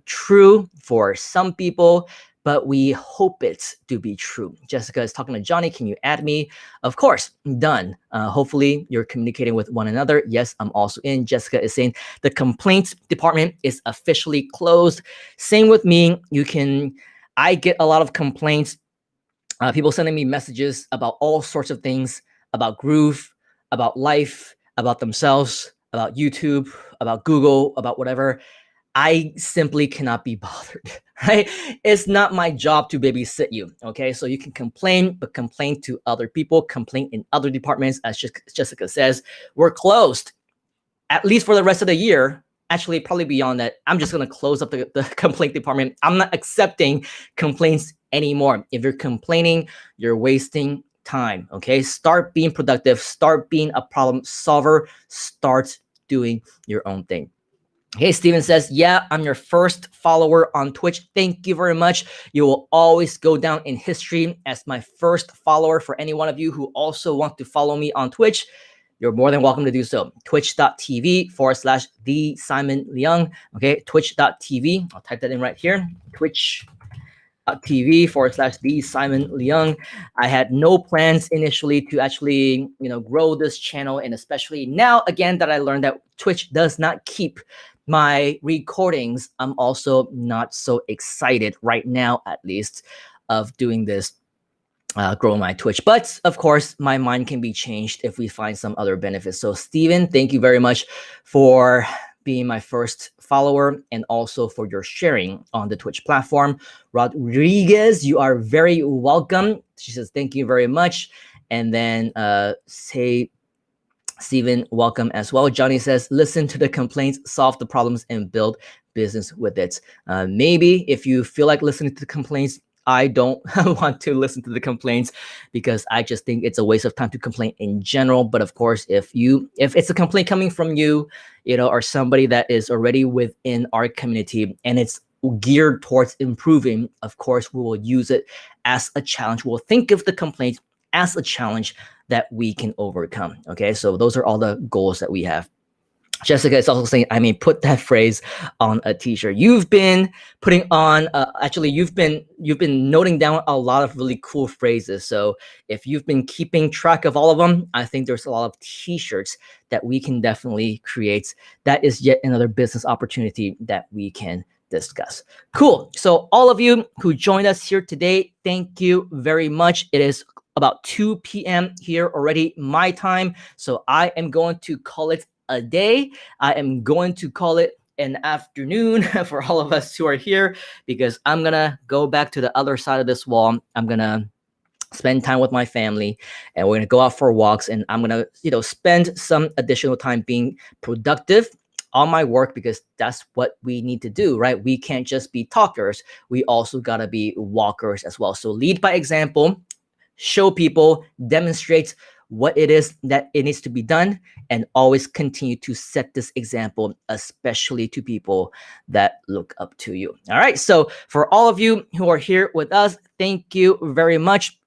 true for some people, but we hope it to be true. Jessica is talking to Johnny. Can you add me? Of course, done. Hopefully you're communicating with one another. Yes, I'm also in. Jessica is saying the complaints department is officially closed. Same with me. I get a lot of complaints, people sending me messages about all sorts of things, about Groove, about life, about themselves, about YouTube, about Google, about whatever. I simply cannot be bothered, right? It's not my job to babysit you, okay? So you can complain, but complain to other people, complain in other departments. As Jessica says, we're closed, at least for the rest of the year. Actually, probably beyond that. I'm just going to close up the complaint department. I'm not accepting complaints anymore. If you're complaining, you're wasting time, okay? Start being productive. Start being a problem solver. Start doing your own thing. Hey, Steven says, yeah, I'm your first follower on Twitch. Thank you very much. You will always go down in history as my first follower. For any one of you who also want to follow me on Twitch, you're more than welcome to do so. Twitch.tv/the Simon Leung. Okay, twitch.tv. I'll type that in right here. Twitch.tv/the twitch.tv/the Simon Leung. I had no plans initially to actually, grow this channel, and especially now again that I learned that Twitch does not keep my recordings, I'm also not so excited right now, at least, of doing this. Grow my Twitch, but of course my mind can be changed if we find some other benefits. So Steven, thank you very much for being my first follower and also for your sharing on the Twitch platform. Rodriguez, you are very welcome. She says thank you very much. And then say Steven, welcome as well. Johnny says, listen to the complaints, solve the problems, and build business with it. Maybe if you feel like listening to the complaints, I don't want to listen to the complaints because I just think it's a waste of time to complain in general. But of course, if it's a complaint coming from you, or somebody that is already within our community and it's geared towards improving, of course, we will use it as a challenge. We'll think of the complaint as a challenge that we can overcome. Okay, so those are all the goals that we have. Jessica is also saying, I may put that phrase on a t-shirt. You've been putting on, actually, you've been noting down a lot of really cool phrases. So if you've been keeping track of all of them, I think there's a lot of t-shirts that we can definitely create. That is yet another business opportunity that we can discuss. Cool. So all of you who joined us here today, thank you very much. It is about 2 p.m. here already, my time. So I am going to call it a day. I am going to call it an afternoon for all of us who are here, because I'm going to go back to the other side of this wall. I'm going to spend time with my family, and we're going to go out for walks, and I'm going to, spend some additional time being productive on my work, because that's what we need to do, right? We can't just be talkers. We also got to be walkers as well. So lead by example, show people, demonstrate what it is that it needs to be done, and always continue to set this example, especially to people that look up to you. All right. So for all of you who are here with us, thank you very much.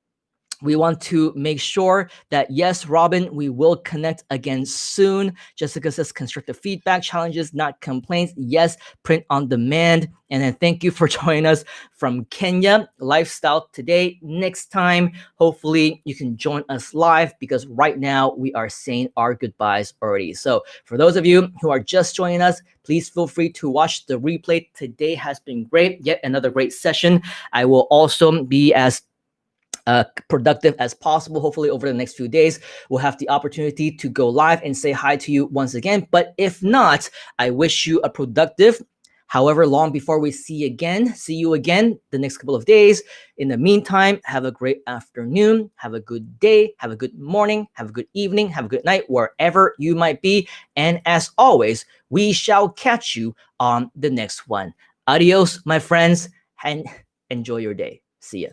We want to make sure that, yes, Robin, we will connect again soon. Jessica says constructive feedback, challenges, not complaints. Yes, print on demand. And then thank you for joining us from Kenya, Lifestyle Today. Next time, hopefully you can join us live, because right now we are saying our goodbyes already. So for those of you who are just joining us, please feel free to watch the replay. Today has been great. Yet another great session. I will also be as productive as possible. Hopefully over the next few days, we'll have the opportunity to go live and say hi to you once again. But if not, I wish you a productive, however long before we see you again the next couple of days. In the meantime, have a great afternoon, have a good day, have a good morning, have a good evening, have a good night, wherever you might be. And as always, we shall catch you on the next one. Adios, my friends, and enjoy your day. See ya.